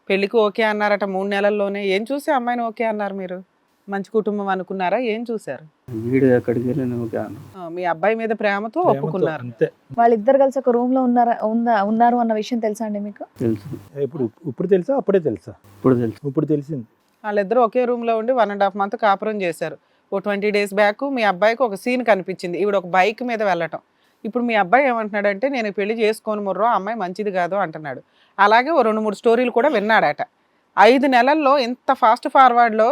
[SPEAKER 3] పెళ్లికి ఓకే అన్నారట 3 నెలల్లోనే. ఏం చూసి అమ్మాయిని ఓకే అన్నారు మీరు? మంచి కుటుంబం అనుకున్నారా? ఏం చూసారు?
[SPEAKER 7] వీడు ఎక్కడికి వెళ్ళి ఓకే అన్నాను.
[SPEAKER 3] మీ అబ్బాయి మీద ప్రేమతో ఒప్పుకున్నారు.
[SPEAKER 4] అంతే.
[SPEAKER 1] వాళ్ళిద్దరు కలిసి ఒక రూమ్ లో ఉన్నారు అన్న విషయం తెలుసా అండి మీకు?
[SPEAKER 7] తెలుసు.
[SPEAKER 4] ఇప్పుడు తెలుసా? అప్పుడే తెలుసా?
[SPEAKER 7] ఇప్పుడు తెలుసు.
[SPEAKER 4] ఇప్పుడు తెలిసింది.
[SPEAKER 3] వాళ్ళిద్దరు ఒకే రూమ్ లో ఉండి 1.5 months కాపురం చేశారు. ఓ 20 days బ్యాక్ మీ అబ్బాయికి ఒక సీన్ కనిపించింది, ఈవిడ ఒక బైక్ మీద వెళ్ళటం. ఇప్పుడు మీ అబ్బాయి ఏమంటున్నాడంటే నేను పెళ్లి చేసుకోను ముర్రో, అమ్మాయి మంచిది కాదు అంటున్నాడు. అలాగే ఓ 2-3 స్టోరీలు కూడా విన్నాడట. 5 నెలల్లో ఇంత ఫాస్ట్ ఫార్వర్డ్లో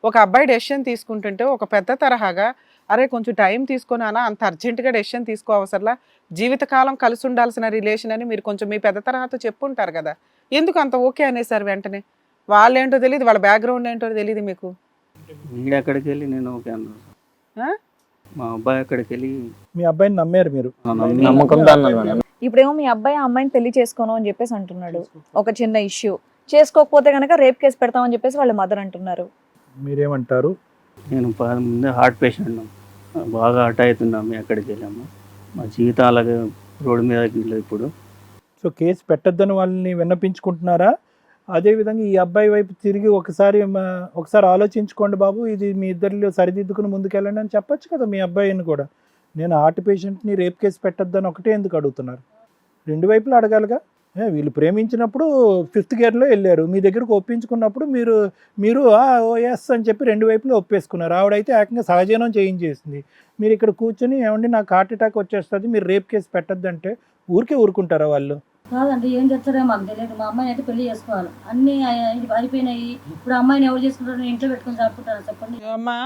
[SPEAKER 3] ఒక అబ్బాయి డెసిషన్ తీసుకుంటుంటే ఒక పెద్ద తరహాగా అరే కొంచెం టైం తీసుకున్నానా, అంత అర్జెంటుగా డెసిషన్ తీసుకోవసరలా, జీవితకాలం కలిసి ఉండాల్సిన రిలేషన్ అని మీరు కొంచెం మీ పెద్ద తరహాతో చెప్పుంటారు కదా, ఎందుకు అంత ఓకే అనేసారు వెంటనే? వాళ్ళేంటో తెలియదు, వాళ్ళ బ్యాక్గ్రౌండ్ ఏంటో తెలియదు మీకు.
[SPEAKER 7] వీడు ఎక్కడికి వెళ్ళి నేను ఓకే అన్నాను. మా అబ్బాయి ఎక్కడికి వెళ్ళి
[SPEAKER 4] మీ అబ్బాయిని నమ్మారు మీరు?
[SPEAKER 2] నమ్మకంతో అన్నాను మేడం.
[SPEAKER 1] ఇప్పుడేమో మీ అబ్బాయి ఆ అమ్మాయిని పెళ్లి చేసుకోను అని చెప్పేసి అంటున్నాడు. ఒక చిన్న ఇష్యూ, చేసుకోకపోతే కనుక రేప్ కేసు పెడతామని చెప్పేసి వాళ్ళ మదర్ అంటున్నారు.
[SPEAKER 4] మీరేమంటారు?
[SPEAKER 7] నేను ముందే హార్ట్ పేషెంట్, బాగా హర్ట్ అవుతున్నాము. ఎక్కడికి వెళ్ళాము, మా జీవితం అలాగే రోడ్డు మీద ఇప్పుడు.
[SPEAKER 4] సో కేసు పెట్టద్దని వాళ్ళని విన్నపించుకుంటున్నారా? అదేవిధంగా ఈ అబ్బాయి వైపు తిరిగి ఒకసారి ఆలోచించుకోండి బాబు, ఇది మీ ఇద్దరిలో సరిదిద్దుకుని ముందుకెళ్ళండి అని చెప్పొచ్చు కదా మీ అబ్బాయిని కూడా. నేను హార్ట్ పేషెంట్ని రేప్ కేసు పెట్టద్దని ఒకటే ఎందుకు అడుగుతున్నారు? 2 వైపులు అడగాలిగా. వీళ్ళు ప్రేమించినప్పుడు 5th gearలో వెళ్ళారు, మీ దగ్గరకు ఒప్పించుకున్నప్పుడు మీరు ఓ ఎస్ అని చెప్పి 2 వైపులు ఒప్పేసుకున్నారు. ఆవిడైతే ఏకంగా సహజీవనం చేయించేసింది. మీరు ఇక్కడ కూర్చొని ఏమండి నాకు హార్ట్ అటాక్ వచ్చేస్తుంది, మీరు రేప్ కేసు పెట్టద్దంటే ఊరికే ఊరుకుంటారా వాళ్ళు?
[SPEAKER 5] కాదండి ఏం చేస్తారో మాకు తెలియదు. మా అమ్మాయిని అయితే పెళ్లి చేసుకోవాలి. అన్ని అయిపోయినాయి. ఇప్పుడు అమ్మాయిని ఎవరు చేసుకుంటారో నేను ఇంట్లో పెట్టుకుని చదువుకుంటాను చెప్పండి.
[SPEAKER 3] అమ్మా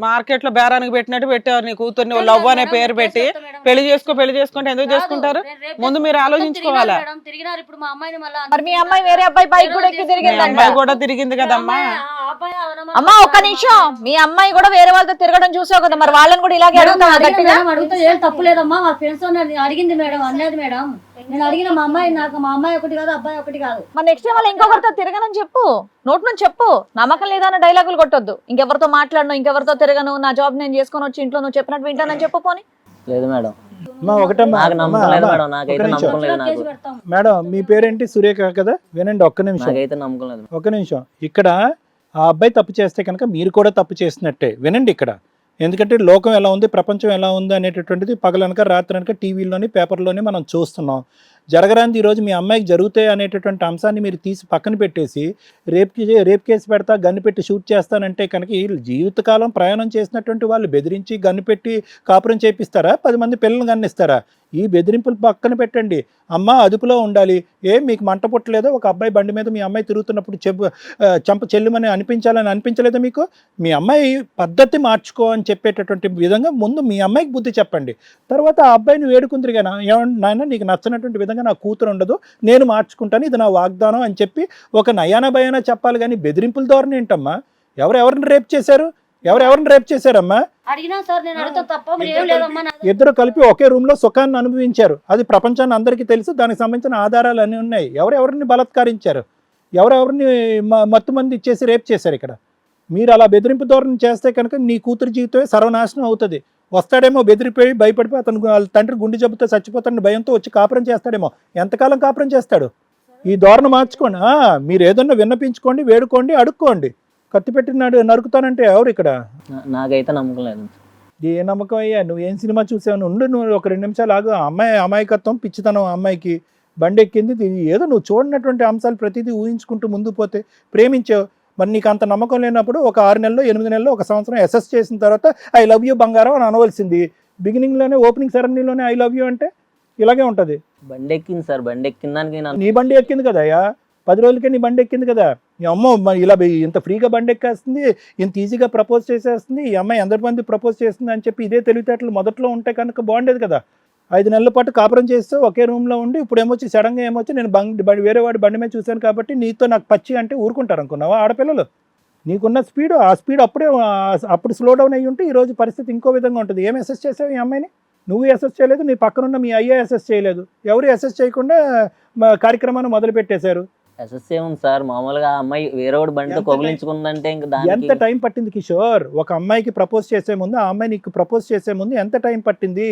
[SPEAKER 3] మార్కెట్ లో బేరానికి పెట్టినట్టు పెట్టేవారు నీ కూతుర్ని లవ్ అనే పేరు పెట్టి పెళ్లి చేసుకుంటే ఎందుకు చేసుకుంటారు? ముందు మీరు ఆలోచించుకోవాలా?
[SPEAKER 5] తిరిగినారు ఇప్పుడు మా అమ్మాయిని మళ్ళీ
[SPEAKER 1] మరి మీ అమ్మాయి వేరే అబ్బాయి బైక్ కూడా ఎక్కి
[SPEAKER 3] మీ
[SPEAKER 1] తిరిగిందంట.
[SPEAKER 3] అమ్మాయి కూడా తిరిగింది కదమ్మా.
[SPEAKER 1] అమ్మా ఒక్క నిమిషం, మీ అమ్మాయి కూడా వేరే వాళ్ళతో తిరగడం చూసావు కదా, మరి వాళ్ళని కూడా ఇలాగే అడుగుతావా గట్టిగా?
[SPEAKER 5] అడుగుతా ఏం తప్పు లేదమ్మా. మా ఫ్రెండ్స్ అడిగింది మేడం, అన్నది మేడం. నేను అడిగిన మా అమ్మాయి ఒకటి కాదు, అబ్బాయి ఒకటి కాదు.
[SPEAKER 1] మరి నెక్స్ట్ టైం వాళ్ళు ఇంకొకరితో తిరగనని చెప్పు, నోట్ నుంచి చెప్పు. నమ్మకం లేదన్న డైలాగులు కొట్టొద్దు. ఇంకెవరితో మాట్లాడను, ఇంకెవరితో తిరగను, నా జాబ్ నేను చేసుకొని వచ్చి ఇంట్లో నువ్వు చెప్పినట్టు వింటానని చెప్పు. పోనీ
[SPEAKER 2] లేదు మేడం,
[SPEAKER 4] ఒకటమ్మా
[SPEAKER 2] నాకు నమ్మకం లేదు మేడం. నాకైతే
[SPEAKER 4] ఒక
[SPEAKER 2] నమ్మకం లేదు.
[SPEAKER 5] కేసు
[SPEAKER 2] నాకు
[SPEAKER 5] పెడతాం.
[SPEAKER 4] మేడం మీ పేరేంటి? సురేఖ కదా? వినండి ఒక్క నిమిషం,
[SPEAKER 2] నాకైతే నమ్మకం లేదు.
[SPEAKER 4] ఒక నిమిషం. ఇక్కడ ఆ అబ్బాయి తప్పు చేస్తే కనుక మీరు కూడా తప్పు చేసినట్టే. వినండి ఇక్కడ, ఎందుకంటే లోకం ఎలా ఉంది, ప్రపంచం ఎలా ఉంది అనేటటువంటిది పగలనక రాత్రనక టీవీలోని పేపర్లోని మనం చూస్తున్నాం. జరగరాంది ఈరోజు మీ అమ్మాయికి జరుగుతాయి అనేటటువంటి అంశాన్ని మీరు తీసి పక్కన పెట్టేసి రేప్ కేసు పెడతా, గన్ను పెట్టి షూట్ చేస్తానంటే కనుక వీళ్ళు జీవితకాలం ప్రయాణం చేసినటువంటి వాళ్ళు బెదిరించి గన్ను పెట్టి కాపురం చేపిస్తారా? 10 మంది పిల్లలు గన్నిస్తారా? ఈ బెదిరింపులు పక్కన పెట్టండి. అమ్మ అదుపులో ఉండాలి. మీకు మంట పుట్టలేదో ఒక అబ్బాయి బండి మీద మీ అమ్మాయి తిరుగుతున్నప్పుడు చంప చెల్లుమని అనిపించలేదా మీకు? మీ అమ్మాయి పద్ధతి మార్చుకో అని చెప్పేటటువంటి విధంగా ముందు మీ అమ్మాయికి బుద్ధి చెప్పండి. తర్వాత ఆ అబ్బాయిని వేడుకుందరు కానీ నాయన నీకు నచ్చినటువంటి విధంగా నా కూతురు ఉండదు, నేను మార్చుకుంటాను, ఇది నా వాగ్దానం అని చెప్పి ఒక నయానా భయానా చెప్పాలి. కానీ బెదిరింపుల ధోరణి ఏంటమ్మా? ఎవరెవరిని రేప్ చేశారమ్మా?
[SPEAKER 5] అడిగినా సార్ నేను అడుగుతా తప్ప ఏం లేదమ్మా.
[SPEAKER 4] ఇద్దరు కలిపి ఒకే రూమ్ లో సుఖాన్ని అనుభవించారు. అది ప్రపంచాన్ని అందరికీ తెలుసు. దానికి సంబంధించిన ఆధారాలు అన్నీ ఉన్నాయి. ఎవరెవరిని బలాత్కారించారు, ఎవరెవరిని మత్తు మంది ఇచ్చేసి రేప్ చేశారు. ఇక్కడ మీరు అలా బెదిరింపు ధోరణి చేస్తే కనుక నీ కూతురు జీవితమే సర్వనాశనం అవుతుంది. వస్తాడేమో బెదిరిపోయి భయపడిపోయి అతను వాళ్ళ తండ్రి గుండె జబ్బుతో చచ్చిపోతాడని భయంతో వచ్చి కాపురం చేస్తాడేమో. ఎంతకాలం కాపురం చేస్తాడు? ఈ ధోరణి మార్చుకోండి. మీరు ఏదన్నా విన్నపించుకోండి, వేడుకోండి, అడుక్కోండి. కత్తి పెట్టి నరుకుతానంటే ఎవరు ఇక్కడ?
[SPEAKER 2] నాకైతే నమ్మకం లేదు.
[SPEAKER 4] ఏ నమ్మకం అయ్యా? నువ్వేం సినిమా చూసావు? నువ్వు ఒక 2 నిమిషాలు ఆగు. అమ్మాయి అమాయకత్వం, పిచ్చితనం, అమ్మాయికి బండి ఎక్కింది, ఏదో నువ్వు చూడనటువంటి అంశాలు ప్రతిదీ ఊహించుకుంటూ ముందు పోతే ప్రేమించావు. మరి నీకు అంత నమ్మకం లేనప్పుడు ఒక 6 నెలలు 8 నెలలు 1 సంవత్సరం అసెస్ చేసిన తర్వాత ఐ లవ్ యూ బంగారం అని అనవలసింది. బిగినింగ్లోనే ఓపెనింగ్ సెరమనీలోనే ఐ లవ్ యూ అంటే ఇలాగే ఉంటుంది.
[SPEAKER 2] బండి ఎక్కింది సార్, బండి ఎక్కిన దానికి
[SPEAKER 4] నీ బండి ఎక్కింది కదా అయ్యా, 10 రోజులకే నీ బండి ఎక్కింది కదా. ఈ అమ్మ ఇలా ఇంత ఫ్రీగా బండి ఎక్కేస్తుంది, ఇంత ఈజీగా ప్రపోజ్ చేసేస్తుంది, ఈ అమ్మాయి ఎంతమంది ప్రపోజ్ చేస్తుంది అని చెప్పి ఇదే తెలివితేటలు మొదట్లో ఉంటే కనుక బాగుండేది కదా. 5 నెలల పాటు కాపురం చేస్తూ ఒకే రూమ్లో ఉండి ఇప్పుడు ఏమొచ్చి సడన్గా ఏమొచ్చి నేను వేరే వాడి బండి మీద చూశాను కాబట్టి నీతో నాకు పచ్చి అంటే ఊరుకుంటారు అనుకున్నావా ఆడపిల్లలు? నీకున్న స్పీడు, ఆ స్పీడ్ అప్పుడు స్లో డౌన్ అయ్యి ఉంటే ఈరోజు పరిస్థితి ఇంకో విధంగా ఉంటుంది. ఏం అసెస్ చేసావు ఈ అమ్మాయిని? నువ్వు అసెస్ చేయలేదు, నీ పక్కనున్న మీ అయ్యే అసెస్ చేయలేదు. ఎవరు అసెస్ చేయకుండా కార్యక్రమాన్ని మొదలు పెట్టేశారు.
[SPEAKER 2] ఎస్ఎస్సీ ఉంది సార్. మామూలుగా అమ్మాయి వేరే వాడు బండితో కొగిలించుకుందంటే ఇంకా
[SPEAKER 4] ఎంత టైం పట్టింది కిషోర్? ఒక అమ్మాయికి ప్రపోజ్ చేసే ముందు, ఆ అమ్మాయి నీకు ప్రపోజ్ చేసే ముందు ఎంత టైం పట్టింది?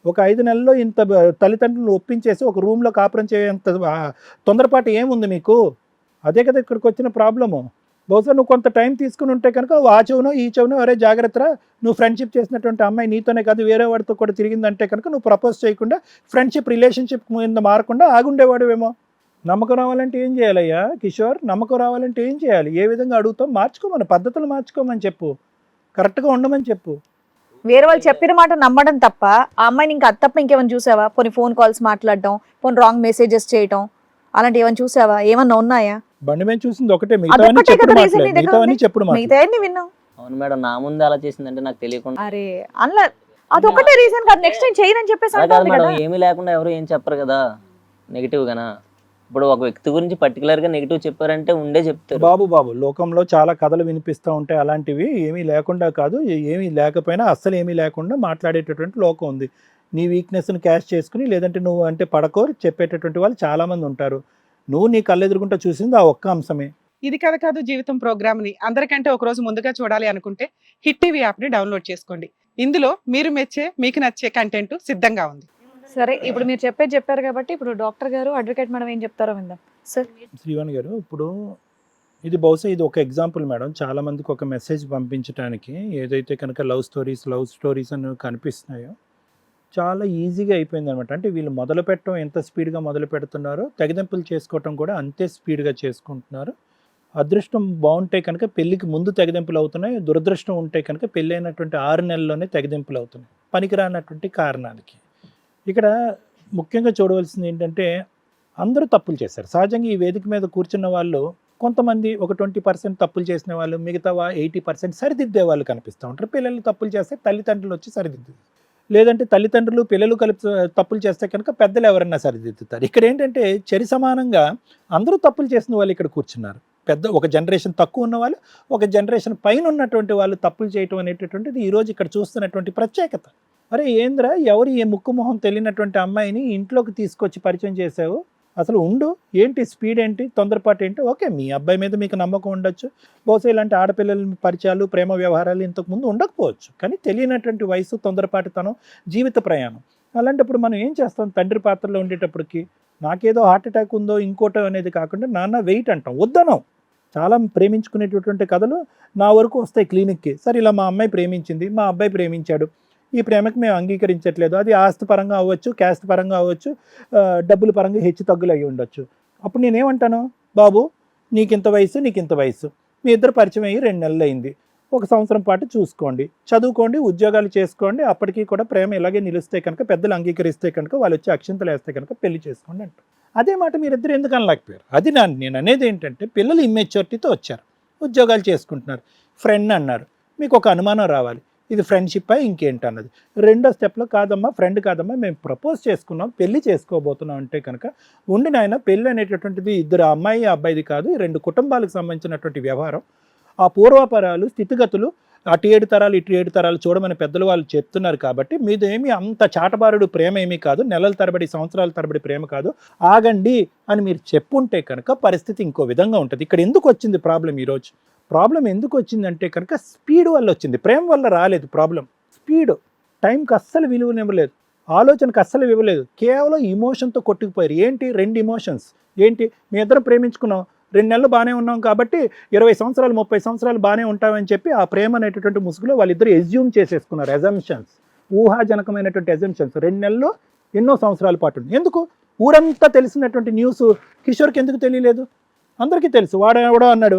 [SPEAKER 4] ఒక 5 నెలల్లో ఇంత తల్లిదండ్రులు ఒప్పించేసి ఒక రూమ్లో కాపురం చేయంత తొందరపాటు ఏముంది మీకు? అదే కదా ఇక్కడికి వచ్చిన ప్రాబ్లము. బహుశా నువ్వు కొంత టైం తీసుకుని ఉంటే కనుక ఆ చెవునో ఈ చెవునో అరే జాగ్రత్త, నువ్వు ఫ్రెండ్షిప్ చేసినటువంటి అమ్మాయి నీతోనే కాదు వేరే వాడితో కూడా తిరిగిందంటే కనుక నువ్వు ప్రపోజ్ చేయకుండా రిలేషన్షిప్ మీద మారకుండా ఆగుండేవాడువేమో. నమ్మకం రావాలంటే ఏం చేయాలయ్యా కిషోర్? నమ్మకం రావాలంటే ఏం చేయాలి? ఏ విధంగా అడుగుతాం? మార్చుకోమని, పద్ధతులు మార్చుకోమని చెప్పు, కరెక్ట్గా ఉండమని చెప్పు.
[SPEAKER 1] వేరే వాళ్ళు చెప్పిన మాట నమ్మడం తప్ప ఆ అమ్మాయిని ఇంకా అది తప్ప ఇంకేమైనా చూసావా? పోనీ ఫోన్ కాల్స్ మాట్లాడడం, పోనీ రాంగ్ మెసేజెస్ చేయడం, అలాంటి ఏమైనా చూసావా? ఏమన్నా ఉన్నాయా?
[SPEAKER 4] బండి మీద చూసింది ఒకటే,
[SPEAKER 1] అదొక్కటే కదా reason నీ దగ్గర ఉంది?
[SPEAKER 4] చెప్పుడు
[SPEAKER 1] మిగతా అన్ని విన్నావు.
[SPEAKER 2] అవును మేడం, నా ముందు అలా చేసిందంటే నాకు తెలియకుండా.
[SPEAKER 1] అరే అలా అదొక్కటే రీజన్ కాదు, నెక్స్ట్ టైం చేయనని చెప్పేసి
[SPEAKER 2] అలా కాదు
[SPEAKER 1] అంటుంది
[SPEAKER 2] మేడం,
[SPEAKER 1] కదా.
[SPEAKER 2] ఏమీ లేకుండా ఎవరు ఏం చెప్పరు కదా నెగిటివ్ గానా. ఇప్పుడు ఒక వ్యక్తి గురించి పర్టికులర్ గా నెగిటివ్ చెప్పారంటే ఉండే చెప్తారు.
[SPEAKER 4] బాబు లోకంలో చాలా కథలు వినిపిస్తూ ఉంటాయి. అలాంటివి ఏమీ లేకుండా కాదు, ఏమీ లేకపోయినా అస్సలు ఏమీ లేకుండా మాట్లాడేటటువంటి లోకం ఉంది. నీ వీక్నెస్ని క్యాష్ చేసుకుని లేదంటే నువ్వు అంటే పడకోరు చెప్పేటటువంటి వాళ్ళు చాలామంది ఉంటారు. నువ్వు నీ కళ్ళెదురుకుంటా చూసింది ఆ ఒక్క అంశమే.
[SPEAKER 3] ఇది కథ కాదు జీవితం ప్రోగ్రామ్ని అందరికంటే ఒక రోజు ముందుగా చూడాలి అనుకుంటే హిట్ టీవీ యాప్ని డౌన్లోడ్ చేసుకోండి. ఇందులో మీరు మెచ్చే, మీకు నచ్చే కంటెంట్ సిద్ధంగా ఉంది.
[SPEAKER 1] సరే, ఇప్పుడు మీరు చెప్పారు కాబట్టి ఇప్పుడు డాక్టర్ గారు, అడ్వకేట్ మేడం ఏం చెప్తారో విందాం. సార్
[SPEAKER 4] శ్రీవాణి గారు, ఇప్పుడు బహుశా ఇది ఒక ఎగ్జాంపుల్ మేడం. చాలా మందికి ఒక మెసేజ్ పంపించడానికి ఏదైతే కనుక లవ్ స్టోరీస్ అని కనిపిస్తున్నాయో చాలా ఈజీగా అయిపోయింది అనమాట. అంటే వీళ్ళు మొదలు పెట్టడం ఎంత స్పీడ్గా మొదలు పెడుతున్నారో తెగదెంపులు చేసుకోవటం కూడా అంతే స్పీడ్గా చేసుకుంటున్నారు. అదృష్టం బాగుంటే కనుక పెళ్ళికి ముందు తెగదెంపులు అవుతున్నాయి, దురదృష్టం ఉంటే కనుక పెళ్ళి అయినటువంటి 6 నెలల్లోనే తెగదెంపులు అవుతున్నాయి పనికిరానటువంటి కారణాలకి. ఇక్కడ ముఖ్యంగా చూడవలసింది ఏంటంటే అందరూ తప్పులు చేశారు. సహజంగా ఈ వేదిక మీద కూర్చున్న వాళ్ళు కొంతమంది ఒక 20% తప్పులు చేసిన వాళ్ళు, మిగతా 80% సరిదిద్దే వాళ్ళు కనిపిస్తూ ఉంటారు. పిల్లలు తప్పులు చేస్తే తల్లిదండ్రులు వచ్చి సరిదిద్దు, లేదంటే తల్లిదండ్రులు పిల్లలు కలిపి తప్పులు చేస్తే కనుక పెద్దలు ఎవరన్నా సరిదిద్దుతారు. ఇక్కడ ఏంటంటే చరి సమానంగా అందరూ తప్పులు చేసిన వాళ్ళు ఇక్కడ కూర్చున్నారు. పెద్ద ఒక జనరేషన్ తక్కువ ఉన్న వాళ్ళు, ఒక జనరేషన్ పైన ఉన్నటువంటి వాళ్ళు తప్పులు చేయటం అనేటటువంటిది ఈరోజు ఇక్కడ చూస్తున్నటువంటి ప్రత్యేకత. అరే ఏంద్రా, ఎవరు ఏ ముక్కు మొహం తెలియనటువంటి అమ్మాయిని ఇంట్లోకి తీసుకొచ్చి పరిచయం చేసావు, అసలు ఉండు, ఏంటి స్పీడ్ ఏంటి, తొందరపాటు ఏంటి? ఓకే, మీ అబ్బాయి మీద మీకు నమ్మకం ఉండొచ్చు, బహుశా ఇలాంటి ఆడపిల్లల పరిచయాలు ప్రేమ వ్యవహారాలు ఇంతకుముందు ఉండకపోవచ్చు, కానీ తెలియనటువంటి వయసు, తొందరపాటుతనం, జీవిత ప్రయాణం. అలాంటప్పుడు మనం ఏం చేస్తాం? తండ్రి పాత్రలో ఉండేటప్పటికి నాకేదో హార్ట్ అటాక్ ఉందో ఇంకోటో అనేది కాకుండా నాన్న వెయిట్ అంటాం, వద్దనం. చాలా ప్రేమించుకునేటటువంటి కథలు నా వరకు వస్తాయి క్లినిక్కి. సరే, ఇలా మా అమ్మాయి ప్రేమించింది, మా అబ్బాయి ప్రేమించాడు, ఈ ప్రేమకి మేము అంగీకరించట్లేదు, అది ఆస్తి పరంగా అవ్వచ్చు, క్యాస్ట్ పరంగా అవ్వచ్చు, డబ్బుల పరంగా హెచ్చు తగ్గులు అయ్యి ఉండొచ్చు. అప్పుడు నేనేమంటాను? బాబు, నీకింత వయసు, నీకింత వయసు, మీ ఇద్దరు పరిచయం అయ్యి 2 నెలలు అయింది, 1 సంవత్సరం పాటు చూసుకోండి, చదువుకోండి, ఉద్యోగాలు చేసుకోండి, అప్పటికీ కూడా ప్రేమ ఇలాగే నిలిస్తే కనుక, పెద్దలు అంగీకరిస్తే కనుక, వాళ్ళు వచ్చి అక్షింతలు వేస్తే కనుక పెళ్లి చేసుకోండి అంటారు. అదే మాట మీరిద్దరు ఎందుకు అనలేకపోయారు? అది నేను అనేది ఏంటంటే, పిల్లలు ఇమ్మెచ్యూరిటీతో వచ్చారు, ఉద్యోగాలు చేసుకుంటున్నారు, ఫ్రెండ్ అన్నారు, మీకు ఒక అనుమానం రావాలి, ఇది ఫ్రెండ్షిప్ ఇంకేంటి అన్నది. రెండో స్టెప్లో కాదమ్మా, ఫ్రెండ్ కాదమ్మా, మేము ప్రపోజ్ చేసుకున్నాం, పెళ్లి చేసుకోబోతున్నాం అంటే కనుక, ఉండి నాయన, పెళ్ళి అనేటటువంటిది ఇద్దరు అమ్మాయి అబ్బాయిది కాదు, ఈ 2 కుటుంబాలకు సంబంధించినటువంటి వ్యవహారం. ఆ పూర్వాపరాలు, స్థితిగతులు, అటు 7 తరాలు ఇటు 7 తరాలు చూడమని పెద్దలు వాళ్ళు చెప్తున్నారు కాబట్టి, మీది ఏమి అంత చాటబారుడు ప్రేమ ఏమీ కాదు, నెలల తరబడి సంవత్సరాల తరబడి ప్రేమ కాదు, ఆగండి అని మీరు చెప్పుంటే కనుక పరిస్థితి ఇంకో విధంగా ఉంటుంది. ఇక్కడ ఎందుకు వచ్చింది ప్రాబ్లం? ఈరోజు ప్రాబ్లం ఎందుకు వచ్చిందంటే కనుక స్పీడ్ వల్ల వచ్చింది, ప్రేమ వల్ల రాలేదు ప్రాబ్లం. స్పీడ్, టైంకి అస్సలు విలువనివ్వలేదు, ఆలోచనకు అస్సలు ఇవ్వలేదు, కేవలం ఇమోషన్తో కొట్టుకుపోయారు. ఏంటి? 2 ఇమోషన్స్. ఏంటి? మీ ఇద్దరు ప్రేమించుకున్నాం, 2 నెలలు బాగానే ఉన్నాం కాబట్టి 20 సంవత్సరాలు 30 సంవత్సరాలు బాగానే ఉంటామని చెప్పి ఆ ప్రేమ అనేటటువంటి ముసుగులో వాళ్ళిద్దరు ఎజ్యూమ్ చేసేసుకున్నారు. Assumptions, ఊహాజనకమైనటువంటి assumptions. 2 నెలలు ఎన్నో సంవత్సరాల పాటు. ఎందుకు? ఊరంతా తెలిసినటువంటి న్యూస్ కిషోర్కి ఎందుకు తెలియలేదు? అందరికీ తెలుసు. వాడు ఎవడో అన్నాడు,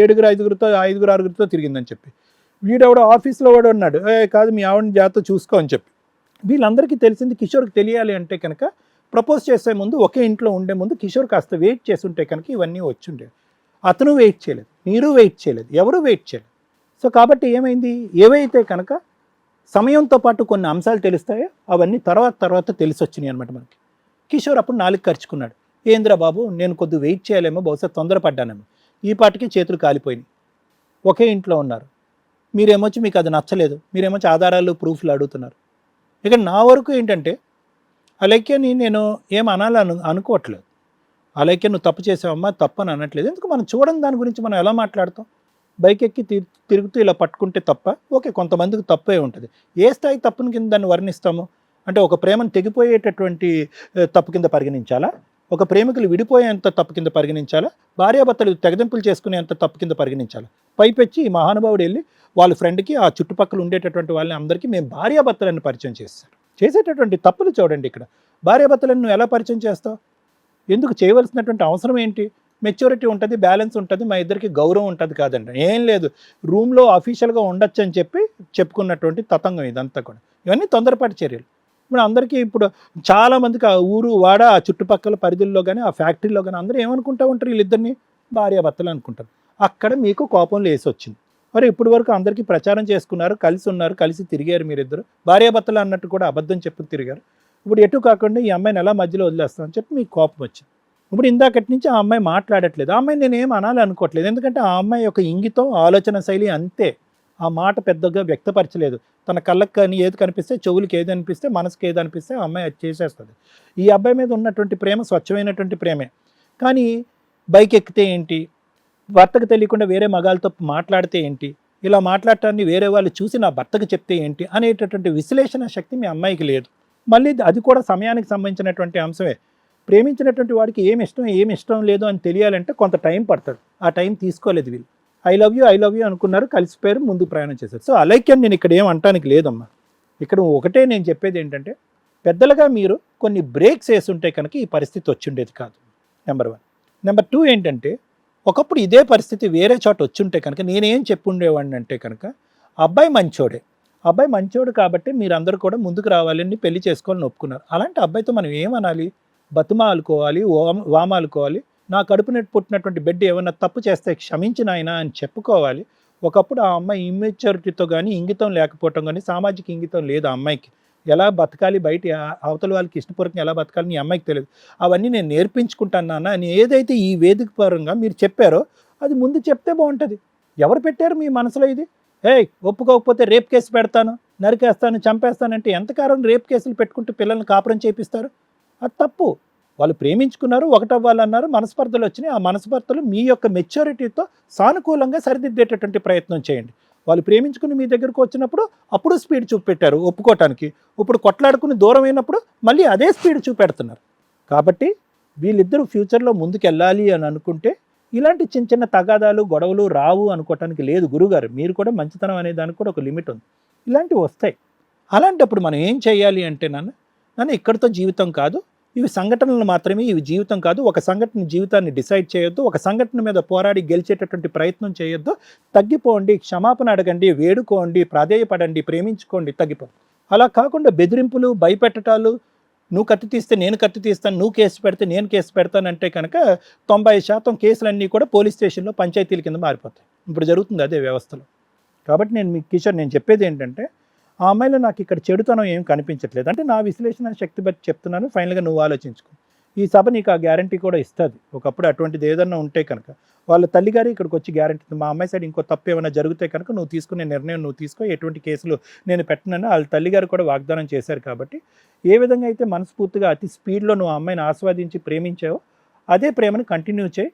[SPEAKER 4] 7 5 6 తిరిగిందని చెప్పి. వీడెవడో ఆఫీస్లో వాడు అన్నాడు, కాదు మీ ఆవిడని జాగ్రత్త చూసుకో అని చెప్పి. వీళ్ళందరికీ తెలిసింది. కిషోర్కి తెలియాలి అంటే కనుక ప్రపోజ్ చేసే ముందు, ఒకే ఇంట్లో ఉండే ముందు కిషోర్ కాస్త వెయిట్ చేస్తుంటే కనుక ఇవన్నీ వచ్చుండేవి. అతను వెయిట్ చేయలేదు, మీరు వెయిట్ చేయలేదు, ఎవరు వెయిట్ చేయలేదు. సో కాబట్టి ఏమైంది? ఏవైతే కనుక సమయంతో పాటు కొన్ని అంశాలు తెలుస్తాయో అవన్నీ తర్వాత తెలిసి వచ్చినాయి అనమాట మనకి. కిషోర్ అప్పుడు 4 ఖర్చుకున్నాడు. ఏంద్రా బాబు, నేను కొద్దిగా వెయిట్ చేయాలేమో, బహుశా తొందరపడ్డానేమో, ఈ పాటికి చేతులు కాలిపోయినాయి, ఒకే ఇంట్లో ఉన్నారు, మీరేమొచ్చి మీకు అది నచ్చలేదు, మీరేమొచ్చి ఆధారాలు ప్రూఫ్లు అడుగుతున్నారు. ఇక నా వరకు ఏంటంటే, అలైక్యని నేను ఏం అనాలని అనుకోవట్లేదు. అలైక్య నువ్వు తప్పు చేసావమ్మా, తప్పు అని అనట్లేదు. ఎందుకు? మనం చూడని దాని గురించి మనం ఎలా మాట్లాడతాం? బైక్ ఎక్కి తిరుగుతూ ఇలా పట్టుకుంటే తప్ప? ఓకే, కొంతమందికి తప్పే ఉంటుంది. ఏ స్థాయి తప్పుని కింద దాన్ని వర్ణిస్తాము? అంటే ఒక ప్రేమను తెగిపోయేటటువంటి తప్పు కింద పరిగణించాలా? ఒక ప్రేమికులు విడిపోయేంత తప్పు కింద పరిగణించాలా? భార్యాభర్తలు తెగదింపులు చేసుకునేంత తప్పు కింద పరిగణించాలా? పైపెచ్చి ఈ మహానుభావుడు వెళ్ళి వాళ్ళ ఫ్రెండ్కి, ఆ చుట్టుపక్కల ఉండేటటువంటి వాళ్ళని అందరికీ మేము భార్యాభర్తలను పరిచయం చేస్తారు. చేసేటటువంటి తప్పులు చూడండి. ఇక్కడ భార్యాభర్తలను నువ్వు ఎలా పరిచయం చేస్తావు? ఎందుకు చేయవలసినటువంటి అవసరం ఏంటి? మెచ్యూరిటీ ఉంటుంది, బ్యాలెన్స్ ఉంటుంది, మా ఇద్దరికి గౌరవం ఉంటుంది కాదండి. ఏం లేదు, రూమ్లో అఫీషియల్గా ఉండొచ్చు అని చెప్పి చెప్పుకున్నటువంటి తతంగం ఇదంతా కూడా. ఇవన్నీ తొందరపాటు చర్యలు. ఇప్పుడు అందరికీ, ఇప్పుడు చాలామందికి ఆ ఊరు వాడ, ఆ చుట్టుపక్కల పరిధుల్లో కానీ, ఆ ఫ్యాక్టరీలో కానీ అందరూ ఏమనుకుంటూ ఉంటారు? వీళ్ళిద్దరిని భార్యాభర్తలు అనుకుంటారు. అక్కడ మీకు కోపంలో వేసి వచ్చింది. మరి ఇప్పటి వరకు అందరికీ ప్రచారం చేసుకున్నారు, కలిసి ఉన్నారు, కలిసి తిరిగారు, మీరిద్దరు భార్యాభర్తలు అన్నట్టు కూడా అబద్ధం చెప్పి తిరిగారు. ఇప్పుడు ఎటు కాకుండా ఈ అమ్మాయిని ఎలా మధ్యలో వదిలేస్తామని చెప్పి మీకు కోపం వచ్చింది. ఇప్పుడు ఇందాకటి నుంచి ఆ అమ్మాయి మాట్లాడట్లేదు. ఆ అమ్మాయి నేను ఏం అనాలి అనుకోవట్లేదు, ఎందుకంటే ఆ అమ్మాయి యొక్క ఇంగితం, ఆలోచన శైలి అంతే. ఆ మాట పెద్దగా వ్యక్తపరచలేదు. తన కళ్ళకి కానీ ఏది కనిపిస్తే, చెవులకి ఏది అనిపిస్తే, మనసుకి ఏది అనిపిస్తే ఆ అమ్మాయి అది చేసేస్తుంది. ఈ అబ్బాయి మీద ఉన్నటువంటి ప్రేమ స్వచ్ఛమైనటువంటి ప్రేమే. కానీ బైక్ ఎక్కితే ఏంటి, భర్తకు తెలియకుండా వేరే మగాళ్ళతో మాట్లాడితే ఏంటి, ఇలా మాట్లాడటాన్ని వేరే వాళ్ళు చూసి నా భర్తకు చెప్తే ఏంటి అనేటటువంటి విశ్లేషణ శక్తి మీ అమ్మాయికి లేదు. మళ్ళీ అది కూడా సమయానికి సంబంధించినటువంటి అంశమే. ప్రేమించినటువంటి వాడికి ఏమి ఇష్టం లేదు అని తెలియాలంటే కొంత టైం పడుతుంది. ఆ టైం తీసుకోలేదు వీళ్ళు. ఐ లవ్ యూ అనుకున్నారు, కలిసిపోయారు, ముందు ప్రయాణం చేశారు. సో అలైక్యం నేను ఇక్కడ ఏం అంటానికి లేదమ్మా. ఇక్కడ ఒకటే నేను చెప్పేది ఏంటంటే, పెద్దలుగా మీరు కొన్ని బ్రేక్స్ వేసుంటే కనుక ఈ పరిస్థితి వచ్చుండేది కాదు. నెంబర్ 1. నెంబర్ 2 ఏంటంటే, ఒకప్పుడు ఇదే పరిస్థితి వేరే చోట వచ్చుంటే కనుక నేనేం చెప్పుండేవాడిని అంటే కనుక, అబ్బాయి మంచోడు కాబట్టి మీరందరూ కూడా ముందుకు రావాలని, పెళ్లి చేసుకోవాలని ఒప్పుకున్నారు. అలాంటి అబ్బాయితో మనం ఏమనాలి? బతుమాలుకోవాలి, వామాలుకోవాలి. నా కడుపున పుట్టినటువంటి బిడ్డ ఏమన్నా తప్పు చేస్తే క్షమించి నాయనా అని చెప్పుకోవాలి. ఒకప్పుడు ఆ అమ్మాయి ఇమ్మెచ్యూరిటీతో కానీ, ఇంగితం లేకపోవటం కానీ, సామాజిక ఇంగితం లేదు ఆ అమ్మాయికి. ఎలా బతకాలి, బయట అవతల వాళ్ళకి ఇష్టపూర్వకంగా ఎలా బతకాలని ఈ అమ్మాయికి తెలియదు. అవన్నీ నేను నేర్పించుకుంటాను నాన్న అని ఏదైతే ఈ వేదిక పరంగా మీరు చెప్పారో అది ముందు చెప్తే బాగుంటుంది. ఎవరు పెట్టారు మీ మనసులో ఇది? ఏయ్ ఒప్పుకోకపోతే రేప్ కేసు పెడతాను, నరికేస్తాను, చంపేస్తానంటే ఎంతకాలం రేప్ కేసులు పెట్టుకుంటూ పిల్లల్ని కాపురం చేపిస్తారు? అది తప్పు. వాళ్ళు ప్రేమించుకున్నారు, ఒకటవ్వాలన్నారు, మనస్పర్ధలు వచ్చినాయి. ఆ మనస్పర్ధలు మీ యొక్క మెచ్యూరిటీతో సానుకూలంగా సరిదిద్దేటటువంటి ప్రయత్నం చేయండి. వాళ్ళు ప్రేమించుకుని మీ దగ్గరకు వచ్చినప్పుడు అప్పుడు స్పీడ్ చూపెట్టారు ఒప్పుకోవటానికి. ఇప్పుడు కొట్లాడుకుని దూరం అయినప్పుడు మళ్ళీ అదే స్పీడ్ చూపెడుతున్నారు. కాబట్టి వీళ్ళిద్దరూ ఫ్యూచర్లో ముందుకు వెళ్ళాలి అని అనుకుంటే ఇలాంటి చిన్న చిన్న తగాదాలు, గొడవలు రావు అనుకోవటానికి లేదు. గురుగారు మీరు కూడా మంచితనం అనే దానికి కూడా ఒక లిమిట్ ఉంది. ఇలాంటివి వస్తాయి. అలాంటప్పుడు మనం ఏం చేయాలి అంటే నాన్న ఇక్కడితో జీవితం కాదు, ఇవి సంఘటనలు మాత్రమే, ఇవి జీవితం కాదు. ఒక సంఘటన జీవితాన్ని డిసైడ్ చేయొద్దు. ఒక సంఘటన మీద పోరాడి గెలిచేటటువంటి ప్రయత్నం చేయొద్దు. తగ్గిపోండి, క్షమాపణ అడగండి, వేడుకోండి, ప్రాధేయపడండి, ప్రేమించుకోండి, తగ్గిపోండి. అలా కాకుండా బెదిరింపులు, భయపెట్టటాలు, నువ్వు కత్తి తీస్తే నేను కత్తి తీస్తాను, నువ్వు కేసు పెడితే నేను కేసు పెడతానంటే కనుక 90% కేసులన్నీ కూడా పోలీస్ స్టేషన్లో పంచాయతీల కింద మారిపోతాయి. ఇప్పుడు జరుగుతుంది అదే వ్యవస్థలో. కాబట్టి నేను కిషోర్ నేను చెప్పేది ఏంటంటే ఆ అమ్మాయిలో నాకు ఇక్కడ చెడుతనం ఏం కనిపించట్లేదు. అంటే నా విశ్లేషణ శక్తి బట్టి చెప్తున్నాను. ఫైనల్గా నువ్వు ఆలోచించుకో. ఈ సభ నీకు ఆ గ్యారంటీ కూడా ఇస్తుంది. ఒకప్పుడు అటువంటిది ఏదన్నా ఉంటే కనుక వాళ్ళ తల్లిగారు ఇక్కడికి వచ్చి గ్యారంటీ, మా అమ్మాయి సైడ్ ఇంకో తప్పు ఏమైనా జరిగితే కనుక నువ్వు తీసుకునే నిర్ణయం నువ్వు తీసుకో, ఎటువంటి కేసులు నేను పెట్టనని వాళ్ళ తల్లిగారు కూడా వాగ్దానం చేశారు. కాబట్టి ఏ విధంగా అయితే మనస్ఫూర్తిగా అతి స్పీడ్లో నువ్వు ఆ అమ్మాయిని ఆస్వాదించి ప్రేమించావో అదే ప్రేమను కంటిన్యూ చేయి.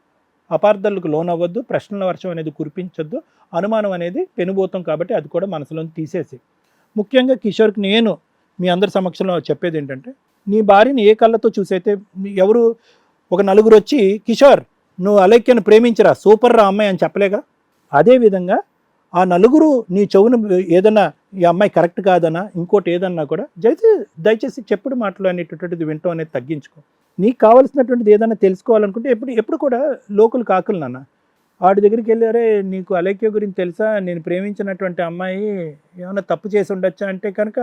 [SPEAKER 4] అపార్థాలకు లోనవ్వద్దు, ప్రశ్నల వర్షం అనేది కురిపించొద్దు, అనుమానం అనేది పెనుబోతాం. కాబట్టి అది కూడా మనసులో తీసేసి. ముఖ్యంగా కిషోర్కి నేను మీ అందరి సమక్షంలో చెప్పేది ఏంటంటే నీ భార్యని ఏ కళ్ళతో చూసైతే ఎవరు ఒక నలుగురు వచ్చి కిషోర్ నువ్వు అలైక్యను ప్రేమించరా, సూపర్ రా అమ్మాయి అని చెప్పలేగా, అదేవిధంగా ఆ నలుగురు నీ చెవును ఏదన్నా ఈ అమ్మాయి కరెక్ట్ కాదన్నా ఇంకోటి ఏదన్నా కూడా దయచేసి చెప్పుడు మాటలు అనేటటువంటిది వింటాం అనేది తగ్గించుకో. నీకు కావాల్సినటువంటిది ఏదన్నా తెలుసుకోవాలనుకుంటే ఎప్పుడు కూడా లోకల్ కాకులు నాన్న వాడి దగ్గరికి వెళ్ళారే నీకు అలైక్య గురించి తెలుసా, నేను ప్రేమించినటువంటి అమ్మాయి ఏమైనా తప్పు చేసి ఉండొచ్చా అంటే కనుక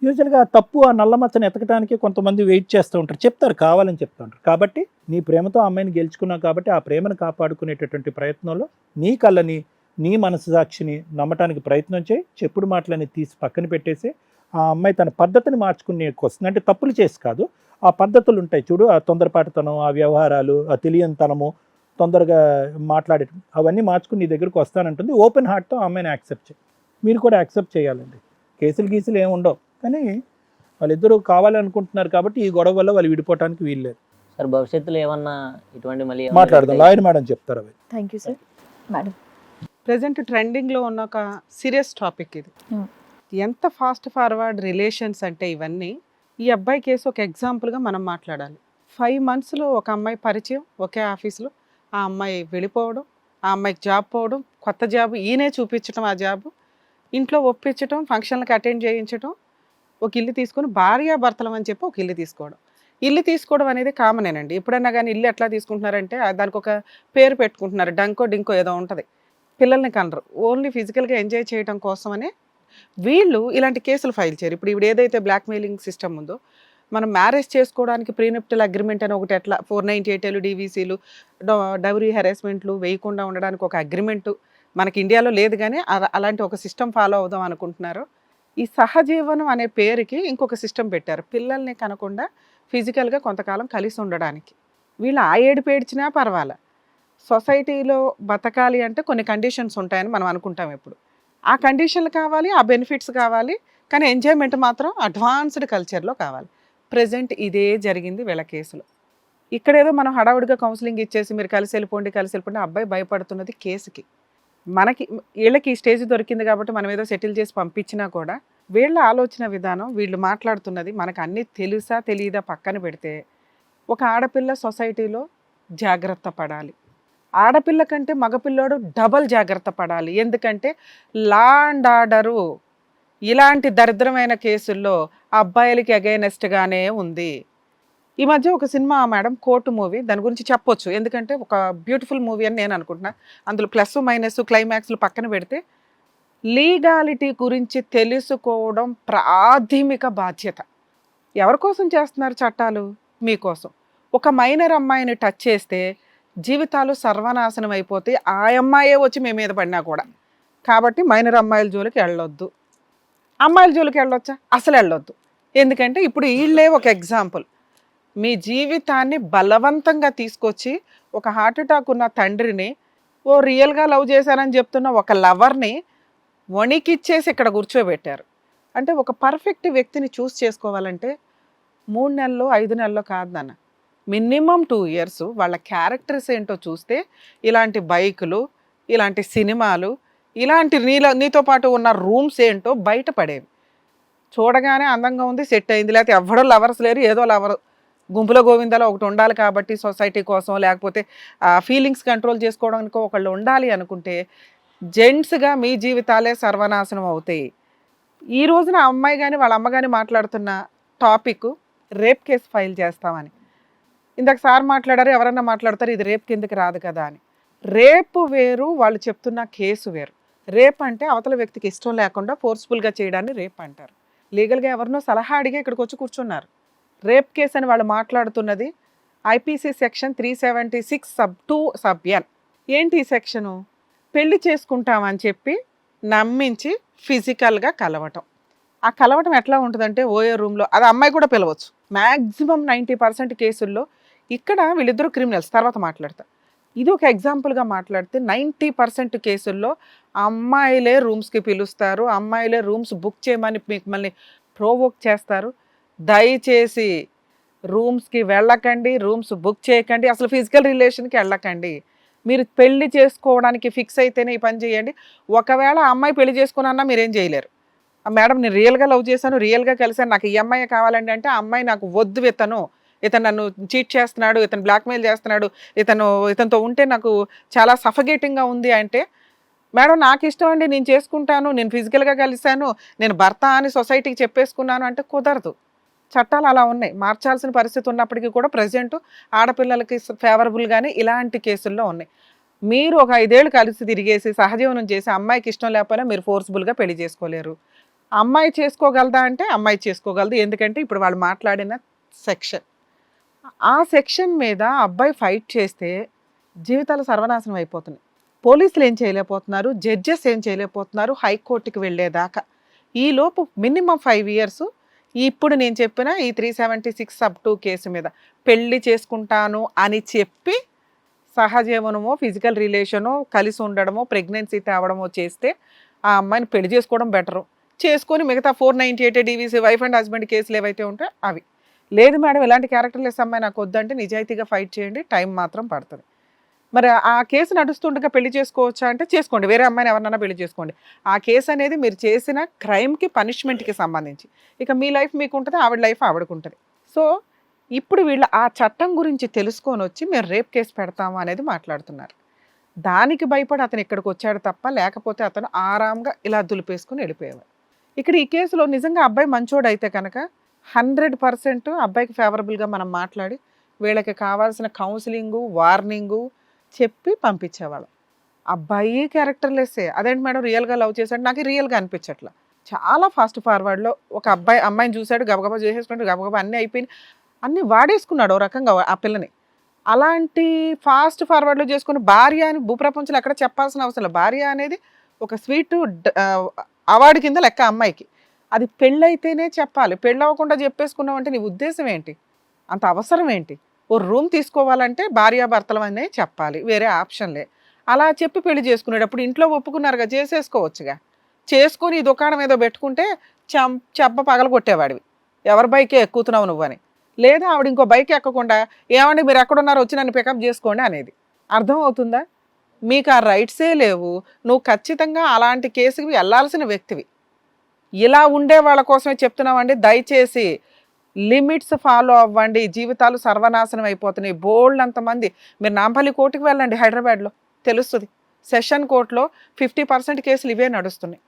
[SPEAKER 4] యూజువల్గా ఆ తప్పు, ఆ నల్లమచ్చని ఎతకడానికి కొంతమంది వెయిట్ చేస్తూ ఉంటారు, చెప్తారు, కావాలని చెప్తూ ఉంటారు. కాబట్టి నీ ప్రేమతో అమ్మాయిని గెలుచుకున్నావు కాబట్టి ఆ ప్రేమను కాపాడుకునేటటువంటి ప్రయత్నంలో నీ కళ్ళని, నీ మనసు సాక్షిని నమ్మటానికి ప్రయత్నం చేయి. చెప్పుడు మాటలని తీసి పక్కన పెట్టేసి ఆ అమ్మాయి తన పద్ధతిని మార్చుకునే వస్తుంది. అంటే తప్పులు చేసి కాదు, ఆ పద్ధతులు ఉంటాయి చూడు, ఆ తొందరపాటుతనం, ఆ వ్యవహారాలు, ఆ తెలియనితనము, తొందరగా మాట్లాడటం, అవన్నీ మార్చుకుని నీ దగ్గరకు వస్తానంటుంది. ఓపెన్ హార్ట్తో ఆ అమ్మాయిని యాక్సెప్ట్ చేయి. మీరు కూడా యాక్సెప్ట్ చేయాలండి. కేసులు గీసులు ఏమి ఉండవు, కానీ వాళ్ళిద్దరూ కావాలనుకుంటున్నారు కాబట్టి ఈ గొడవ వల్ల వాళ్ళు విడిపోవటానికి వీల్లేదు.
[SPEAKER 2] సార్ భవిష్యత్తులో ఏమన్నా ఇటువంటి మళ్ళీ
[SPEAKER 4] మాట్లాడదాం, లాయర్ మేడం చెప్తారు అవి.
[SPEAKER 1] Thank you sir. Madam
[SPEAKER 3] present ట్రెండింగ్లో ఉన్న ఒక సీరియస్ టాపిక్ ఇది. ఎంత ఫాస్ట్ ఫార్వర్డ్ రిలేషన్స్ అంటే ఇవన్నీ. ఈ అబ్బాయి కేసు ఒక ఎగ్జాంపుల్గా మనం మాట్లాడాలి. 5 monthsలో ఒక అమ్మాయి పరిచయం, ఒకే ఆఫీస్లో ఆ అమ్మాయి వెళ్ళిపోవడం, ఆ అమ్మాయికి జాబ్ పోవడం, కొత్త జాబ్ ఈయనే చూపించడం, ఆ జాబ్ ఇంట్లో ఒప్పించడం, ఫంక్షన్లకు అటెండ్ చేయించడం, ఒక ఇల్లు తీసుకొని భార్యాభర్తలం అని చెప్పి ఒక ఇల్లు తీసుకోవడం. ఇల్లు తీసుకోవడం అనేది కామనేనండి. ఎప్పుడైనా కానీ ఇల్లు ఎట్లా తీసుకుంటున్నారంటే దానికి ఒక పేరు పెట్టుకుంటున్నారు, డంకో డింకో ఏదో ఉంటుంది. పిల్లల్ని కనరు, ఓన్లీ ఫిజికల్గా ఎంజాయ్ చేయడం కోసమనే వీళ్ళు ఇలాంటి కేసులు ఫైల్ చేయరు. ఇప్పుడు ఏదైతే బ్లాక్మెయిలింగ్ సిస్టమ్ ఉందో, మనం మ్యారేజ్ చేసుకోవడానికి ప్రీనెప్టల్ అగ్రిమెంట్ అని ఒకటి, ఎట్లా 498 DVCలు, డౌరీ హెరాస్మెంట్లు వేయకుండా ఉండడానికి ఒక అగ్రిమెంటు మనకి ఇండియాలో లేదు, కానీ అలాంటి ఒక సిస్టమ్ ఫాలో అవుదాం అనుకుంటున్నారు. ఈ సహజీవనం అనే పేరుకి ఇంకొక సిస్టమ్ పెట్టారు, పిల్లల్ని కనకుండా ఫిజికల్గా కొంతకాలం కలిసి ఉండడానికి. వీళ్ళు ఆ ఏడు పేడ్చినా పర్వాలే, సొసైటీలో బతకాలి అంటే కొన్ని కండిషన్స్ ఉంటాయని మనం అనుకుంటాం. ఎప్పుడు ఆ కండిషన్లు కావాలి, ఆ బెనిఫిట్స్ కావాలి, కానీ ఎంజాయ్మెంట్ మాత్రం అడ్వాన్స్డ్ కల్చర్లో కావాలి. ప్రజెంట్ ఇదే జరిగింది వీళ్ళ కేసులో. ఇక్కడేదో మనం హడావుడిగా కౌన్సిలింగ్ ఇచ్చేసి మీరు కలిసి వెళ్ళిపోండి అబ్బాయి భయపడుతున్నది కేసుకి. మనకి వీళ్ళకి ఈ స్టేజ్ దొరికింది కాబట్టి మనం ఏదో సెటిల్ చేసి పంపించినా కూడా వీళ్ళ ఆలోచన విధానం, వీళ్ళు మాట్లాడుతున్నది మనకు అన్నీ తెలుసా తెలియదా పక్కన పెడితే, ఒక ఆడపిల్ల సొసైటీలో జాగ్రత్త పడాలి. ఆడపిల్ల కంటే మగపిల్లోడు డబల్ జాగ్రత్త పడాలి. ఎందుకంటే లా అండ్ ఆర్డరు ఇలాంటి దరిద్రమైన కేసుల్లో అబ్బాయిలకి అగైనెస్ట్గానే ఉంది. ఈ మధ్య ఒక సినిమా మేడం, కోర్టు మూవీ, దాని గురించి చెప్పొచ్చు, ఎందుకంటే ఒక బ్యూటిఫుల్ మూవీ అని నేను అనుకుంటున్నా. అందులో ప్లస్ మైనస్ క్లైమాక్స్లు పక్కన పెడితే లీగాలిటీ గురించి తెలుసుకోవడం ప్రాథమిక బాధ్యత. ఎవరి కోసం చేస్తున్నారు చట్టాలు? మీకోసం. ఒక మైనర్ అమ్మాయిని టచ్ చేస్తే జీవితాలు సర్వనాశనం అయిపోతే ఆ అమ్మాయే వచ్చి మీ మీద పడినా కూడా. కాబట్టి మైనర్ అమ్మాయిల జోలికి వెళ్ళొద్దు. అమ్మాయిల జోలికి వెళ్ళొచ్చా? అసలు వెళ్ళొద్దు. ఎందుకంటే ఇప్పుడు వీళ్ళే ఒక ఎగ్జాంపుల్. మీ జీవితాన్ని బలవంతంగా తీసుకొచ్చి ఒక హార్ట్ అటాక్ ఉన్న తండ్రిని, ఓ రియల్గా లవ్ చేశానని చెప్తున్న ఒక లవర్ని వణికిచ్చేసి ఇక్కడ కూర్చోబెట్టారు. అంటే ఒక పర్ఫెక్ట్ వ్యక్తిని చూస్ చేసుకోవాలంటే 3 నెలలు 5 నెలలు కాదు నాన్న, మినిమం 2 years వాళ్ళ క్యారెక్టర్స్ ఏంటో చూస్తే ఇలాంటి బైకులు, ఇలాంటి సినిమాలు, ఇలాంటి నీతో పాటు ఉన్న రూమ్స్ ఏంటో బయటపడేవి. చూడగానే అందంగా ఉంది, సెట్ అయింది, లేకపోతే ఎవడో లవర్స్ లేరు, ఏదో లవర్ గుంపులో గోవిందాలో ఒకటి ఉండాలి కాబట్టి సొసైటీ కోసం, లేకపోతే ఫీలింగ్స్ కంట్రోల్ చేసుకోవడానికి ఒకళ్ళు ఉండాలి అనుకుంటే జెంట్స్గా మీ జీవితాలే సర్వనాశనం అవుతాయి. ఈ రోజున అమ్మాయి కానీ వాళ్ళ అమ్మ కానీ మాట్లాడుతున్న టాపిక్ రేప్ కేసు ఫైల్ చేస్తామని. ఇందాక సార్ మాట్లాడారు, ఎవరన్నా మాట్లాడతారు ఇది రేప్ కిందకి రాదు కదా అని. రేపు వేరు, వాళ్ళు చెప్తున్న కేసు వేరు. రేప్ అంటే అవతల వ్యక్తికి ఇష్టం లేకుండా ఫోర్స్ఫుల్గా చేయడాన్ని రేప్ అంటారు. లీగల్గా ఎవరినో సలహా అడిగి ఇక్కడికి వచ్చి కూర్చున్నారు. రేప్ కేసు అని వాళ్ళు మాట్లాడుతున్నది IPC సెక్షన్ 376(2)(n). ఏంటి ఈ సెక్షను? పెళ్లి చేసుకుంటామని చెప్పి నమ్మించి ఫిజికల్గా కలవటం. ఆ కలవటం ఎట్లా ఉంటుందంటే ఓయో రూమ్లో, అది అమ్మాయి కూడా పిలవచ్చు. మ్యాక్సిమం 90% కేసుల్లో ఇక్కడ వీళ్ళిద్దరూ క్రిమినల్స్, తర్వాత మాట్లాడతా. ఇది ఒక ఎగ్జాంపుల్గా మాట్లాడితే 90% కేసుల్లో అమ్మాయిలే రూమ్స్కి పిలుస్తారు, అమ్మాయిలే రూమ్స్ బుక్ చేయమని మిమ్మల్ని ప్రోవోక్ చేస్తారు. దయచేసి రూమ్స్కి వెళ్ళకండి, రూమ్స్ బుక్ చేయకండి, అసలు ఫిజికల్ రిలేషన్కి వెళ్ళకండి. మీరు పెళ్లి చేసుకోవడానికి ఫిక్స్ అయితేనే ఈ పని చేయండి. ఒకవేళ ఆ అమ్మాయి పెళ్లి చేసుకున్నా మీరేం చేయలేరు. మేడం నేను రియల్గా లవ్ చేశాను, రియల్గా కలిసాను, నాకు ఈ అమ్మాయి కావాలండి అంటే ఆ అమ్మాయి నాకు వద్దు, ఇతను నన్ను చీట్ చేస్తున్నాడు, ఇతను బ్లాక్మెయిల్ చేస్తున్నాడు, ఇతనితో ఉంటే నాకు చాలా సఫగేటింగ్గా ఉంది అంటే, మేడం నాకు ఇష్టం అండి, నేను చేసుకుంటాను, నేను ఫిజికల్గా కలిశాను, నేను భర్త అని సొసైటీకి చెప్పేసుకున్నాను అంటే కుదరదు. చట్టాలు అలా ఉన్నాయి. మార్చాల్సిన పరిస్థితి ఉన్నప్పటికీ కూడా ప్రజెంట్ ఆడపిల్లలకి ఫేవరబుల్గానే ఇలాంటి కేసుల్లో ఉన్నాయి. మీరు ఒక 5 ఏళ్ళు కలిసి తిరిగేసి సహజీవనం చేసి అమ్మాయికి ఇష్టం లేకపోయినా మీరు ఫోర్స్ఫుల్గా పెళ్లి చేసుకోలేరు. అమ్మాయి చేసుకోగలదా అంటే అమ్మాయి చేసుకోగలదు. ఎందుకంటే ఇప్పుడు వాళ్ళు మాట్లాడిన సెక్షన్, ఆ సెక్షన్ మీద అబ్బాయి ఫైట్ చేస్తే జీవితాలు సర్వనాశనం అయిపోతున్నాయి. పోలీసులు ఏం చేయలేకపోతున్నారు, జడ్జెస్ ఏం చేయలేకపోతున్నారు హైకోర్టుకి వెళ్ళేదాకా. ఈలోపు మినిమం 5 years ఇప్పుడు నేను చెప్పిన ఈ 376(2) కేసు మీద పెళ్లి చేసుకుంటాను అని చెప్పి సహజీవనమో ఫిజికల్ రిలేషనో కలిసి ఉండడమో ప్రెగ్నెన్సీ తేవడమో చేస్తే ఆ అమ్మాయిని పెళ్లి చేసుకోవడం బెటరు. చేసుకొని మిగతా 498 DVC వైఫ్ అండ్ హస్బెండ్ కేసులు ఏవైతే ఉంటాయో అవి. లేదు మేడం ఇలాంటి క్యారెక్టర్లెస్ అమ్మాయి నాకు వద్దంటే నిజాయితీగా ఫైట్ చేయండి, టైం మాత్రం పడుతుంది. మరి ఆ కేసు నడుస్తుండగా పెళ్లి చేసుకోవచ్చా అంటే చేసుకోండి, వేరే అమ్మాయిని ఎవరినైనా పెళ్లి చేసుకోండి. ఆ కేసు అనేది మీరు చేసిన క్రైమ్కి పనిష్మెంట్కి సంబంధించి. ఇక మీ లైఫ్ మీకు ఉంటుంది, ఆవిడ లైఫ్ ఆవిడకు ఉంటుంది. సో ఇప్పుడు వీళ్ళు ఆ చట్టం గురించి తెలుసుకొని వచ్చి మేము రేప్ కేసు పెడతాము అనేది మాట్లాడుతున్నారు. దానికి భయపడి అతను ఇక్కడికి వచ్చాడు తప్ప, లేకపోతే అతను ఆరాంగా ఇలా దులిపేసుకుని వెళ్ళిపోయేవాడు. ఇక్కడ ఈ కేసులో నిజంగా అబ్బాయి మంచోడు అయితే కనుక 100% అబ్బాయికి ఫేవరబుల్గా మనం మాట్లాడి వీళ్ళకి కావాల్సిన కౌన్సిలింగు, వార్నింగు చెప్పి పంపించేవాళ్ళం. అబ్బాయి క్యారెక్టర్లెస్సే. అదేంటి మేడం రియల్గా లవ్ చేశాడు, నాకు రియల్గా అనిపించట్లా. చాలా ఫాస్ట్ ఫార్వర్డ్లో ఒక అమ్మాయిని చూశాడు, గబగబా చేసేసుకుంటాడు, గబగబా అన్నీ అయిపోయినాయి, అన్నీ వాడేసుకున్నాడు ఓ రకంగా ఆ పిల్లని. అలాంటి ఫాస్ట్ ఫార్వర్డ్లో చేసుకుని భార్య అని భూప్రపంచంలో ఎక్కడ చెప్పాల్సిన అవసరం లేదు. భార్య అనేది ఒక స్వీట్ అవార్డు కింద లెక్క అమ్మాయికి. అది పెళ్ళైతేనే చెప్పాలి. పెళ్ళవకుండా చెప్పేసుకున్నావు అంటే నీ ఉద్దేశం ఏంటి? అంత అవసరం ఏంటి? ఓ రూమ్ తీసుకోవాలంటే భార్యాభర్తలు అనే చెప్పాలి, వేరే ఆప్షన్లే. అలా చెప్పి పెళ్లి చేసుకునేటప్పుడు ఇంట్లో ఒప్పుకున్నారుగా, చేసేసుకోవచ్చుగా. చేసుకొని ఈ దుకాణం ఏదో పెట్టుకుంటే చెబ్బ పగల కొట్టేవాడివి, ఎవరి బైకే ఎక్కుతున్నావు నువ్వని. లేదా ఆవిడ ఇంకో బైక్ ఎక్కకుండా ఏమండి మీరు ఎక్కడున్నారో వచ్చి నన్ను పికప్ చేసుకోండి అనేది. అర్థం అవుతుందా? మీకు ఆ రైట్సే లేవు. నువ్వు ఖచ్చితంగా అలాంటి కేసుకి వెళ్ళాల్సిన వ్యక్తివి. ఇలా ఉండే వాళ్ళ కోసమే చెప్తున్నామండి, దయచేసి లిమిట్స్ ఫాలో అవ్వండి. జీవితాలు సర్వనాశనం అయిపోతున్నాయి. బోల్డ్ అంతమంది. మీరు నాంపల్లి కోర్టుకి వెళ్ళండి, హైదరాబాద్లో తెలుస్తుంది. సెషన్ కోర్టులో 50% కేసులు ఇవే నడుస్తున్నాయి.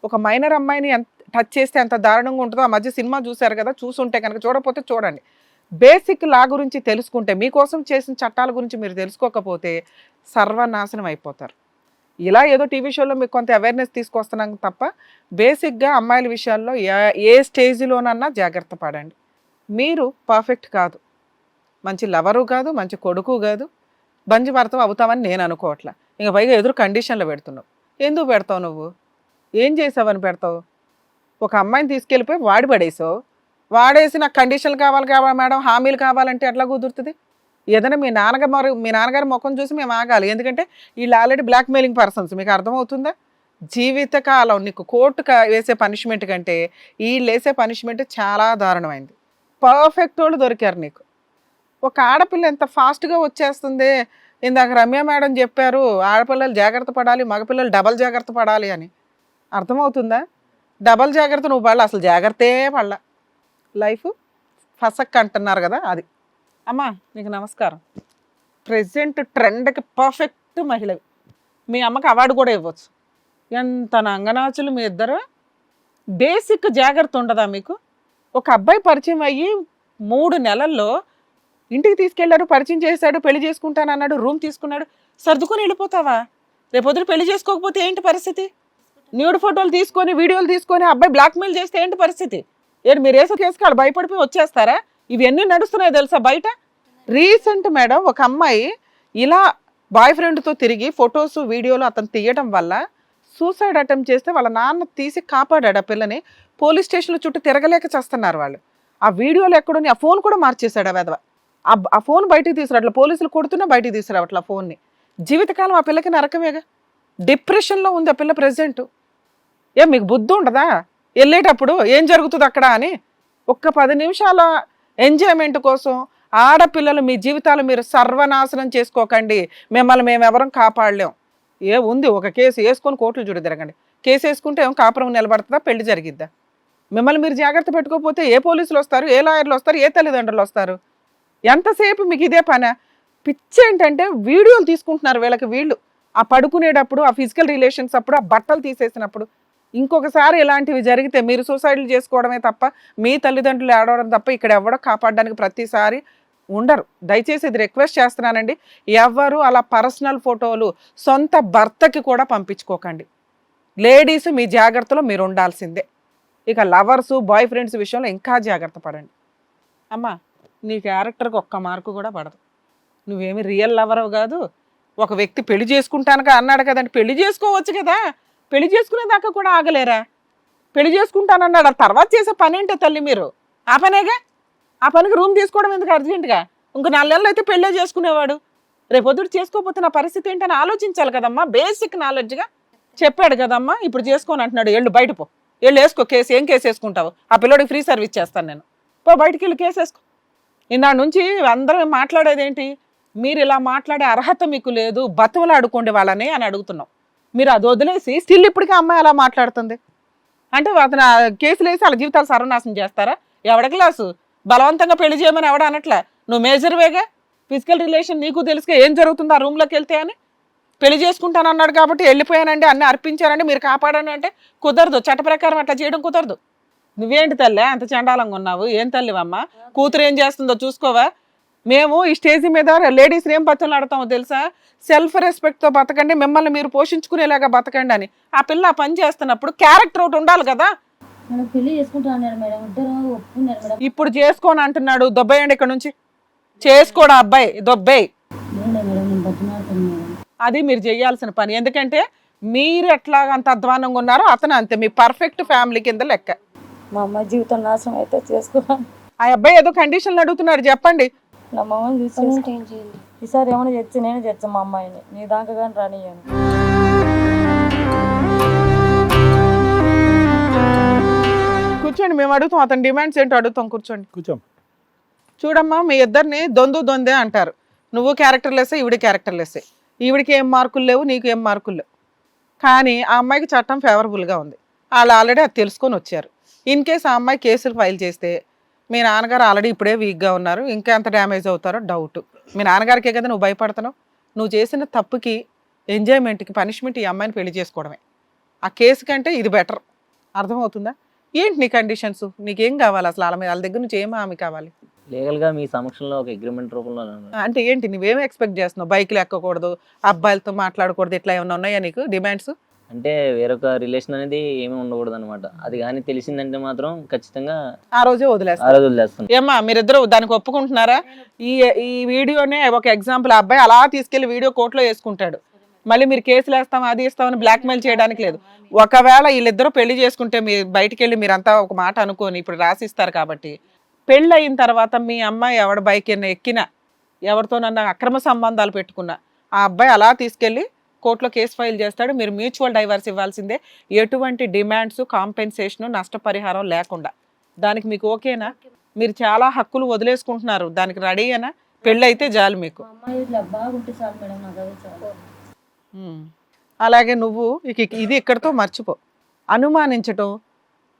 [SPEAKER 3] ఒక మైనర్ అమ్మాయిని టచ్ చేస్తే ఎంత దారుణంగా ఉంటుందో ఆ మధ్య సినిమా చూశారు కదా, చూసుంటే కనుక, చూడకపోతే చూడండి. బేసిక్ లా గురించి తెలుసుకుంటే, మీకోసం చేసిన చట్టాల గురించి మీరు తెలుసుకోకపోతే సర్వనాశనం అయిపోతారు. ఇలా ఏదో టీవీ షోలో మీకు కొంత అవేర్నెస్ తీసుకొస్తున్నాం తప్ప బేసిక్గా అమ్మాయిల విషయాల్లో ఏ స్టేజ్లోనన్నా జాగ్రత్త పడండి. మీరు పర్ఫెక్ట్ కాదు, మంచి లవరు కాదు, మంచి కొడుకు కాదు, బంజి భర్త అవుతావని నేను అనుకోవట్లా. ఇంకా పైగా ఎదురు కండిషన్లో పెడుతున్నావు. ఎందుకు పెడతావు నువ్వు? ఏం చేసావని పెడతావు? ఒక అమ్మాయిని తీసుకెళ్ళిపోయి వాడి పడేసావు. వాడేసి నాకు కండిషన్లు కావాలి మేడం, హామీలు కావాలంటే ఎట్లా కుదురుతుంది? ఏదైనా మీ నాన్నగారి ముఖం చూసి మేము ఆగాలి. ఎందుకంటే వీళ్ళు ఆల్రెడీ బ్లాక్మెయిలింగ్ పర్సన్స్. మీకు అర్థమవుతుందా? జీవితకాలం నీకు కోర్టు వేసే పనిష్మెంట్ కంటే వీళ్ళు వేసే పనిష్మెంట్ చాలా దారుణమైంది. పర్ఫెక్ట్ వాళ్ళు దొరికారు నీకు. ఒక ఆడపిల్ల ఎంత ఫాస్ట్గా వచ్చేస్తుంది. ఇందాక రమ్య మేడం చెప్పారు, ఆడపిల్లలు జాగ్రత్త పడాలి, మగపిల్లలు డబల్ జాగ్రత్త పడాలి అని. అర్థమవుతుందా? డబల్ జాగ్రత్త నువ్వు పడాలి, అసలు జాగ్రత్తే పడాల. లైఫ్ ఫసక్ అంటున్నారు కదా అది. అమ్మా నీకు నమస్కారం. Present ట్రెండ్కి perfect మహిళవి. మీ అమ్మకి అవార్డు కూడా ఇవ్వచ్చు. ఎంత నంగనాచులు మీ ఇద్దరు. బేసిక్ జాగ్రత్త ఉండదా మీకు? ఒక అబ్బాయి పరిచయం అయ్యి 3 నెలల్లో ఇంటికి తీసుకెళ్లాడు, పరిచయం చేశాడు, పెళ్లి చేసుకుంటాను అన్నాడు, రూమ్ తీసుకున్నాడు, సర్దుకొని వెళ్ళిపోతావా? రేపొద్దు పెళ్లి చేసుకోకపోతే ఏంటి పరిస్థితి? న్యూడ్ ఫోటోలు తీసుకొని, వీడియోలు తీసుకొని అబ్బాయి బ్లాక్మెయిల్ చేస్తే ఏంటి పరిస్థితి? ఏంటి మీరు వేసే కేసు కాదు భయపడిపోయి వచ్చేస్తారా? ఇవన్నీ నడుస్తున్నాయి తెలుసా బయట. రీసెంట్ మేడం ఒక అమ్మాయి ఇలా బాయ్ ఫ్రెండ్తో తిరిగి ఫొటోస్ వీడియోలు అతను తీయడం వల్ల సూసైడ్ అటెంప్ట్ చేస్తే వాళ్ళ నాన్న తీసి కాపాడాడు ఆ పిల్లని. పోలీస్ స్టేషన్ల చుట్టూ తిరగలేక చేస్తున్నారు వాళ్ళు. ఆ వీడియోలు ఎక్కడుని ఆ ఫోన్ కూడా మార్చేశాడు ఆ వెధవ. ఆ ఫోన్ బయటికి తీసుకురావట్లా, పోలీసులు కొడుతున్నా బయటికి తీసుకురావట్లా ఫోన్ని. జీవితకాలం ఆ పిల్లకి నరకమేగా. డిప్రెషన్లో ఉంది ఆ పిల్ల ప్రెసెంట్. మీకు బుద్ధి ఉండదా? వెళ్ళేటప్పుడు ఏం జరుగుతుంది అక్కడ అని? ఒక్క 10 నిమిషాల ఎంజాయ్మెంట్ కోసం ఆడపిల్లలు మీ జీవితాలు మీరు సర్వనాశనం చేసుకోకండి. మిమ్మల్ని మేము ఎవరం కాపాడలేం. ఉంది ఒక కేసు వేసుకొని కోర్టులు చూడు తిరగండి. కేసు వేసుకుంటే ఏం కాపురం నిలబడుతుందా, పెళ్లి జరిగిద్దా? మిమ్మల్ని మీరు జాగ్రత్త పెట్టుకోకపోతే ఏ పోలీసులు వస్తారు, ఏ లాయర్లు వస్తారు, ఏ తల్లిదండ్రులు వస్తారు? ఎంతసేపు మీకు ఇదే పని? పిచ్చి ఏంటంటే వీడియోలు తీసుకుంటున్నారు వీళ్ళు. ఆ పడుకునేటప్పుడు, ఆ ఫిజికల్ రిలేషన్స్ అప్పుడు, ఆ బట్టలు తీసేసినప్పుడు. ఇంకొకసారి ఇలాంటివి జరిగితే మీరు సూసైడ్లు చేసుకోవడమే తప్ప, మీ తల్లిదండ్రులు ఏడవడం తప్ప ఇక్కడ ఎవడో కాపాడడానికి ప్రతిసారి ఉండరు. దయచేసి ఇది రిక్వెస్ట్ చేస్తున్నానండి. ఎవరు అలా పర్సనల్ ఫోటోలు సొంత భర్తకి కూడా పంపించుకోకండి. లేడీస్ మీ జాగ్రత్తలో మీరు ఉండాల్సిందే. ఇక లవర్సు, బాయ్ ఫ్రెండ్స్ విషయంలో ఇంకా జాగ్రత్త పడండి. అమ్మా నీ క్యారెక్టర్కి ఒక్క మార్కు కూడా పడదు. నువ్వేమి రియల్ లవర్ కాదు. ఒక వ్యక్తి పెళ్లి చేసుకుంటానుగా అన్నాడు కదండి, పెళ్లి చేసుకోవచ్చు కదా. పెళ్లి చేసుకునేదాకా కూడా ఆగలేరా? పెళ్లి చేసుకుంటానన్నాడు, ఆ తర్వాత చేసే పని ఏంటో తల్లి మీరు? ఆ పనేగా. ఆ పనికి రూమ్ తీసుకోవడం ఎందుకు అర్జెంటుగా? ఇంకో 4 నెలలు అయితే పెళ్ళే చేసుకునేవాడు. రేపొద్దుడు చేసుకోకపోతే నా పరిస్థితి ఏంటని ఆలోచించాలి కదమ్మా. బేసిక్ నాలెడ్జ్గా చెప్పాడు కదమ్మా. ఇప్పుడు చేసుకోని అంటున్నాడు, ఎళ్ళు బయట పో, ఎళ్ళు వేసుకో కేసు. ఏం కేసు వేసుకుంటావు? ఆ పిల్లోడికి ఫ్రీ సర్వీస్ చేస్తాను నేను. పో బయటికి వెళ్ళి కేసు వేసుకో. ఇందా నుంచి అందరూ మాట్లాడేది ఏంటి? మీరు ఇలా మాట్లాడే అర్హత మీకు లేదు, బతువులు ఆడుకోండి వాళ్ళని అని అడుగుతున్నాం. మీరు అది వదిలేసి స్టిల్ ఇప్పటికీ అమ్మాయి అలా మాట్లాడుతుంది అంటే అతను కేసులు వేసి వాళ్ళ జీవితాలు సర్వనాశనం చేస్తారా? ఎవడ క్లాసు? బలవంతంగా పెళ్లి చేయమని ఎవడ అనట్లా. నువ్వు మేజర్వేగా. ఫిజికల్ రిలేషన్ నీకు తెలుసుగా ఏం జరుగుతుందో ఆ రూమ్లోకి వెళ్తే అని. పెళ్లి చేసుకుంటానన్నాడు కాబట్టి వెళ్ళిపోయానండి, అన్నీ అర్పించానండి, మీరు కాపాడని అంటే కుదరదు. చట్ట ప్రకారం అట్లా చేయడం కుదరదు. నువ్వేంటి తల్లి అంత చండాలంగా ఉన్నావు? ఏం తల్లివమ్మా? కూతురు ఏం చేస్తుందో చూసుకోవా? మేము ఈ స్టేజ్ మీద లేడీస్ని ఏం బతులు ఆడతామో తెలుసా? సెల్ఫ్ రెస్పెక్ట్తో బతకండి, మిమ్మల్ని మీరు పోషించుకునేలాగా బతకండి అని. ఆ పిల్ల ఆ పని చేస్తున్నప్పుడు క్యారెక్టర్ ఒకటి ఉండాలి కదా.
[SPEAKER 5] పెళ్లి చేసుకుంటా అన్నారు మేడం, ఇద్దరు ఒప్పుకున్నారు మేడం.
[SPEAKER 3] ఇప్పుడు చేసుకోని అంటున్నాడు. దొబ్బేయండి ఇక్కడ నుంచి. చేసుకోడా అబ్బాయి, దొబ్బేయి. అది మీరు చేయాల్సిన పని. ఎందుకంటే మీరు ఎట్లా అంత అధ్వానంగా ఉన్నారో అతను అంతే. మీ పర్ఫెక్ట్ ఫ్యామిలీ కింద లెక్క.
[SPEAKER 8] మా అమ్మాయి జీవితం నాశనం అయితే చేసుకోవాలి.
[SPEAKER 3] ఆ అబ్బాయి ఏదో కండిషన్లు అడుగుతున్నారు, చెప్పండి.
[SPEAKER 8] నా అమ్మని చూసి ఈసారి ఏమైనా చేస్తే నేనే చేస్తాను మా అమ్మాయిని. నీ దాకా కానీ రానియ్యాను.
[SPEAKER 3] కూర్చోండి, మేము అడుగుతాం. అతని డిమాండ్స్ ఏంటో అడుగుతాం. కూర్చోండి. చూడమ్మా, మీ ఇద్దరిని దొందే అంటారు. నువ్వు క్యారెక్టర్లెస్సే, ఈవిడ క్యారెక్టర్లెస్సే. ఈవిడికి ఏం మార్కులు లేవు, నీకు ఏం మార్కులు లేవు. కానీ ఆ అమ్మాయికి చట్టం ఫేవరబుల్గా ఉంది. వాళ్ళు ఆల్రెడీ అది తెలుసుకొని వచ్చారు. ఇన్ కేస్ ఆ అమ్మాయి కేసులు ఫైల్ చేస్తే మీ నాన్నగారు ఆల్రెడీ ఇప్పుడే వీక్గా ఉన్నారు, ఇంకా ఎంత డ్యామేజ్ అవుతారో డౌట్. మీ నాన్నగారికే కదా నువ్వు భయపడుతున్నావు. నువ్వు చేసిన తప్పుకి ఎంజాయ్మెంట్కి పనిష్మెంట్ ఈ అమ్మాయిని పెళ్లి చేసుకోవడమే. ఆ కేసు కంటే ఇది బెటర్. అర్థమవుతుందా? ఏంటి నీ కండిషన్స్? నీకేం కావాలి అసలు? వాళ్ళ దగ్గర నుంచి ఏం హామీ కావాలి?
[SPEAKER 2] లీగల్గా మీ సమక్షంలో ఒక అగ్రిమెంట్ రూపంలో
[SPEAKER 3] అంటే ఏంటి? నువ్వేం ఎక్స్పెక్ట్ చేస్తున్నావు? బైక్లు ఎక్కకూడదు, అబ్బాయిలతో మాట్లాడకూడదు, ఇట్లా ఏమైనా ఉన్నాయా నీకు డిమాండ్స్?
[SPEAKER 2] అంటే వేరొక రిలేషన్ అనేది ఏమీ ఉండకూడదు అనమాట. అది కానీ తెలిసిందంటే మాత్రం ఖచ్చితంగా
[SPEAKER 3] ఆ రోజే
[SPEAKER 2] ఆ
[SPEAKER 3] వదిలేస్తారు.
[SPEAKER 2] రోజు వదిలేస్తాను.
[SPEAKER 3] ఏమ్మా మీరిద్దరు దానికి ఒప్పుకుంటున్నారా? ఈ ఈ వీడియోనే ఒక ఎగ్జాంపుల్. ఆ అబ్బాయి అలా తీసుకెళ్లి వీడియో కోర్టులో వేసుకుంటాడు. మళ్ళీ మీరు కేసులు వేస్తాం అది ఇస్తామని బ్లాక్మెయిల్ చేయడానికి లేదు. ఒకవేళ వీళ్ళిద్దరూ పెళ్లి చేసుకుంటే మీరు బయటికి వెళ్ళి మీరంతా ఒక మాట అనుకోని ఇప్పుడు రాసిస్తారు కాబట్టి, పెళ్ళి అయిన తర్వాత మీ అమ్మాయి ఎవడ బైక్ ఎక్కినా ఎవరితోనన్నా అక్రమ సంబంధాలు పెట్టుకున్నా ఆ అబ్బాయి అలా తీసుకెళ్లి కోర్టులో కేసు ఫైల్ చేస్తాడు. మీరు మ్యూచువల్ డైవర్స్ ఇవ్వాల్సిందే, ఎటువంటి డిమాండ్స్, కాంపెన్సేషన్, నష్టపరిహారం లేకుండా. దానికి మీకు ఓకేనా? మీరు చాలా హక్కులు వదిలేసుకుంటున్నారు, దానికి రెడీ అయినా పెళ్ళి అయితే చాలు మీకు. అలాగే నువ్వు ఇది ఇక్కడతో మర్చిపో. అనుమానించటం,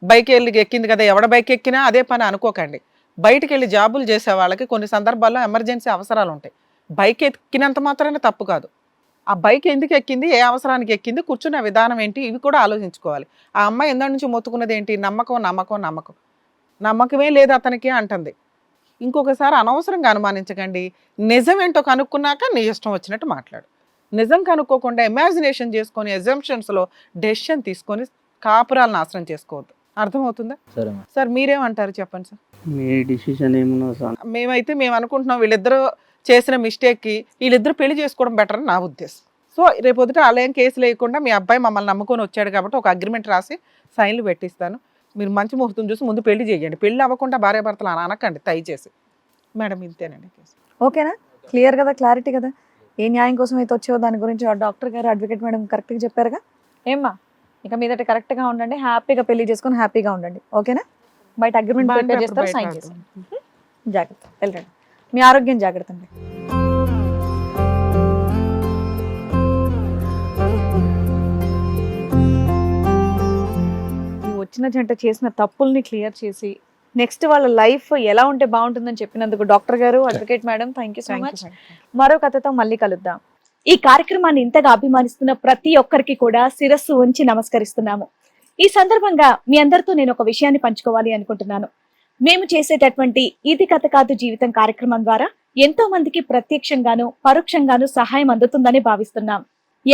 [SPEAKER 3] బైక్ వెళ్ళి ఎక్కింది కదా ఎవడ బైక్ ఎక్కినా అదే పని అనుకోకండి. బయటికి వెళ్ళి జాబులు చేసే వాళ్ళకి కొన్ని సందర్భాల్లో ఎమర్జెన్సీ అవసరాలు ఉంటాయి. బైక్ ఎక్కినంత మాత్రమే తప్పు కాదు. ఆ బైక్ ఎందుకు ఎక్కింది, ఏ అవసరానికి ఎక్కింది, కూర్చున్న విధానం ఏంటి, ఇవి కూడా ఆలోచించుకోవాలి. ఆ అమ్మాయి ఎందా నుంచి మొత్తుకున్నది ఏంటి? నమ్మకమే లేదు అతనికి అంటుంది. ఇంకొకసారి అనవసరంగా అనుమానించకండి. నిజమేంటో కనుక్కున్నాక నీ ఇష్టం వచ్చినట్టు మాట్లాడు. నిజం కనుక్కోకుండా ఇమాజినేషన్ చేసుకొని ఎజంప్షన్స్లో డెసిషన్ తీసుకొని కాపురాలను నాశనం చేసుకోవద్దు. అర్థమవుతుందా?
[SPEAKER 2] సరే
[SPEAKER 3] సార్ మీరేమంటారు చెప్పండి సార్.
[SPEAKER 7] మీ డిసిషన్ ఏమన్నా సార్?
[SPEAKER 3] మేము అనుకుంటున్నాం వీళ్ళిద్దరూ చేసిన మిస్టేక్కి వీళ్ళిద్దరు పెళ్లి చేసుకోవడం బెటర్ అని నా ఉద్దేశం. సో రేపొద్దుట అలా ఏం కేసు లేకుండా మీ అబ్బాయి మమ్మల్ని నమ్ముకొని వచ్చాడు కాబట్టి ఒక అగ్రిమెంట్ రాసి సైన్లు పెట్టిస్తాను. మీరు మంచి ముహూర్తం చూసి ముందు పెళ్లి చేయండి. పెళ్లి అవ్వకుండా భార్యాభర్తలు అని అనకండి దయచేసి. మేడం ఇంతేనండి కేసు.
[SPEAKER 1] ఓకేనా? క్లియర్ కదా, క్లారిటీ కదా? ఏ న్యాయం కోసం అయితే వచ్చావో దాని గురించి డాక్టర్ గారు, అడ్వకేట్ మేడం కరెక్ట్గా చెప్పారుగా. ఏమ్మా ఇక మీదట కరెక్ట్గా ఉండండి, హ్యాపీగా పెళ్లి చేసుకొని హ్యాపీగా ఉండండి. ఓకేనా? బయట అగ్రిమెంట్ ప్రిపేర్ చేస్తారు, సైన్ చేస్తాను. జాగ్రత్త, వెళ్ళండి. మీ ఆరోగ్యం జాగ్రత్త అండి. ఈ వచ్చిన జంట చేసిన తప్పుల్ని క్లియర్ చేసి నెక్స్ట్ వాళ్ళ లైఫ్ ఎలా ఉంటే బాగుంటుందని చెప్పినందుకు డాక్టర్ గారు, advocate madam, thank you so much. మరో కథతో మళ్ళీ కలుద్దాం. ఈ కార్యక్రమాన్ని ఇంతగా అభిమానిస్తున్న ప్రతి ఒక్కరికి కూడా శిరస్సు ఉంచి నమస్కరిస్తున్నాము. ఈ సందర్భంగా మీ అందరితో నేను ఒక విషయాన్ని పంచుకోవాలి అనుకుంటున్నాను. మేము చేసేటటువంటి ఇది కథ కాదు జీవితం కార్యక్రమం ద్వారా ఎంతో మందికి ప్రత్యక్షంగాను పరోక్షంగాను సహాయం అందుతుందని భావిస్తున్నాం.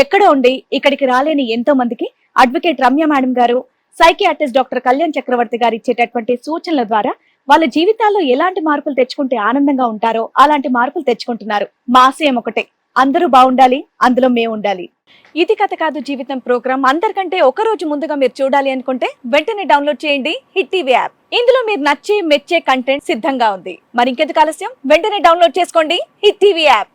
[SPEAKER 1] ఎక్కడో ఉండి ఇక్కడికి రాలేని ఎంతో మందికి అడ్వకేట్ రమ్య మేడం గారు, సైకియాట్రిస్ట్ డాక్టర్ కళ్యాణ్ చక్రవర్తి గారు ఇచ్చేటటువంటి సూచనల ద్వారా వాళ్ళ జీవితాల్లో ఎలాంటి మార్పులు తెచ్చుకుంటే ఆనందంగా ఉంటారో అలాంటి మార్పులు తెచ్చుకుంటున్నారు. మా ఆశయం ఒకటే, అందరూ బాగుండాలి, అందులో మేము ఉండాలి. ఇది కథ కాదు జీవితం ప్రోగ్రామ్ అందరికంటే ఒక రోజు ముందుగా మీరు చూడాలి అనుకుంటే వెంటనే డౌన్లోడ్ చేయండి హిట్ టీవీ యాప్. ఇందులో మీరు నచ్చే మెచ్చే కంటెంట్ సిద్ధంగా ఉంది. మరి ఇంకెందుకు ఆలస్యం, వెంటనే డౌన్లోడ్ చేసుకోండి హిట్ టీవీ యాప్.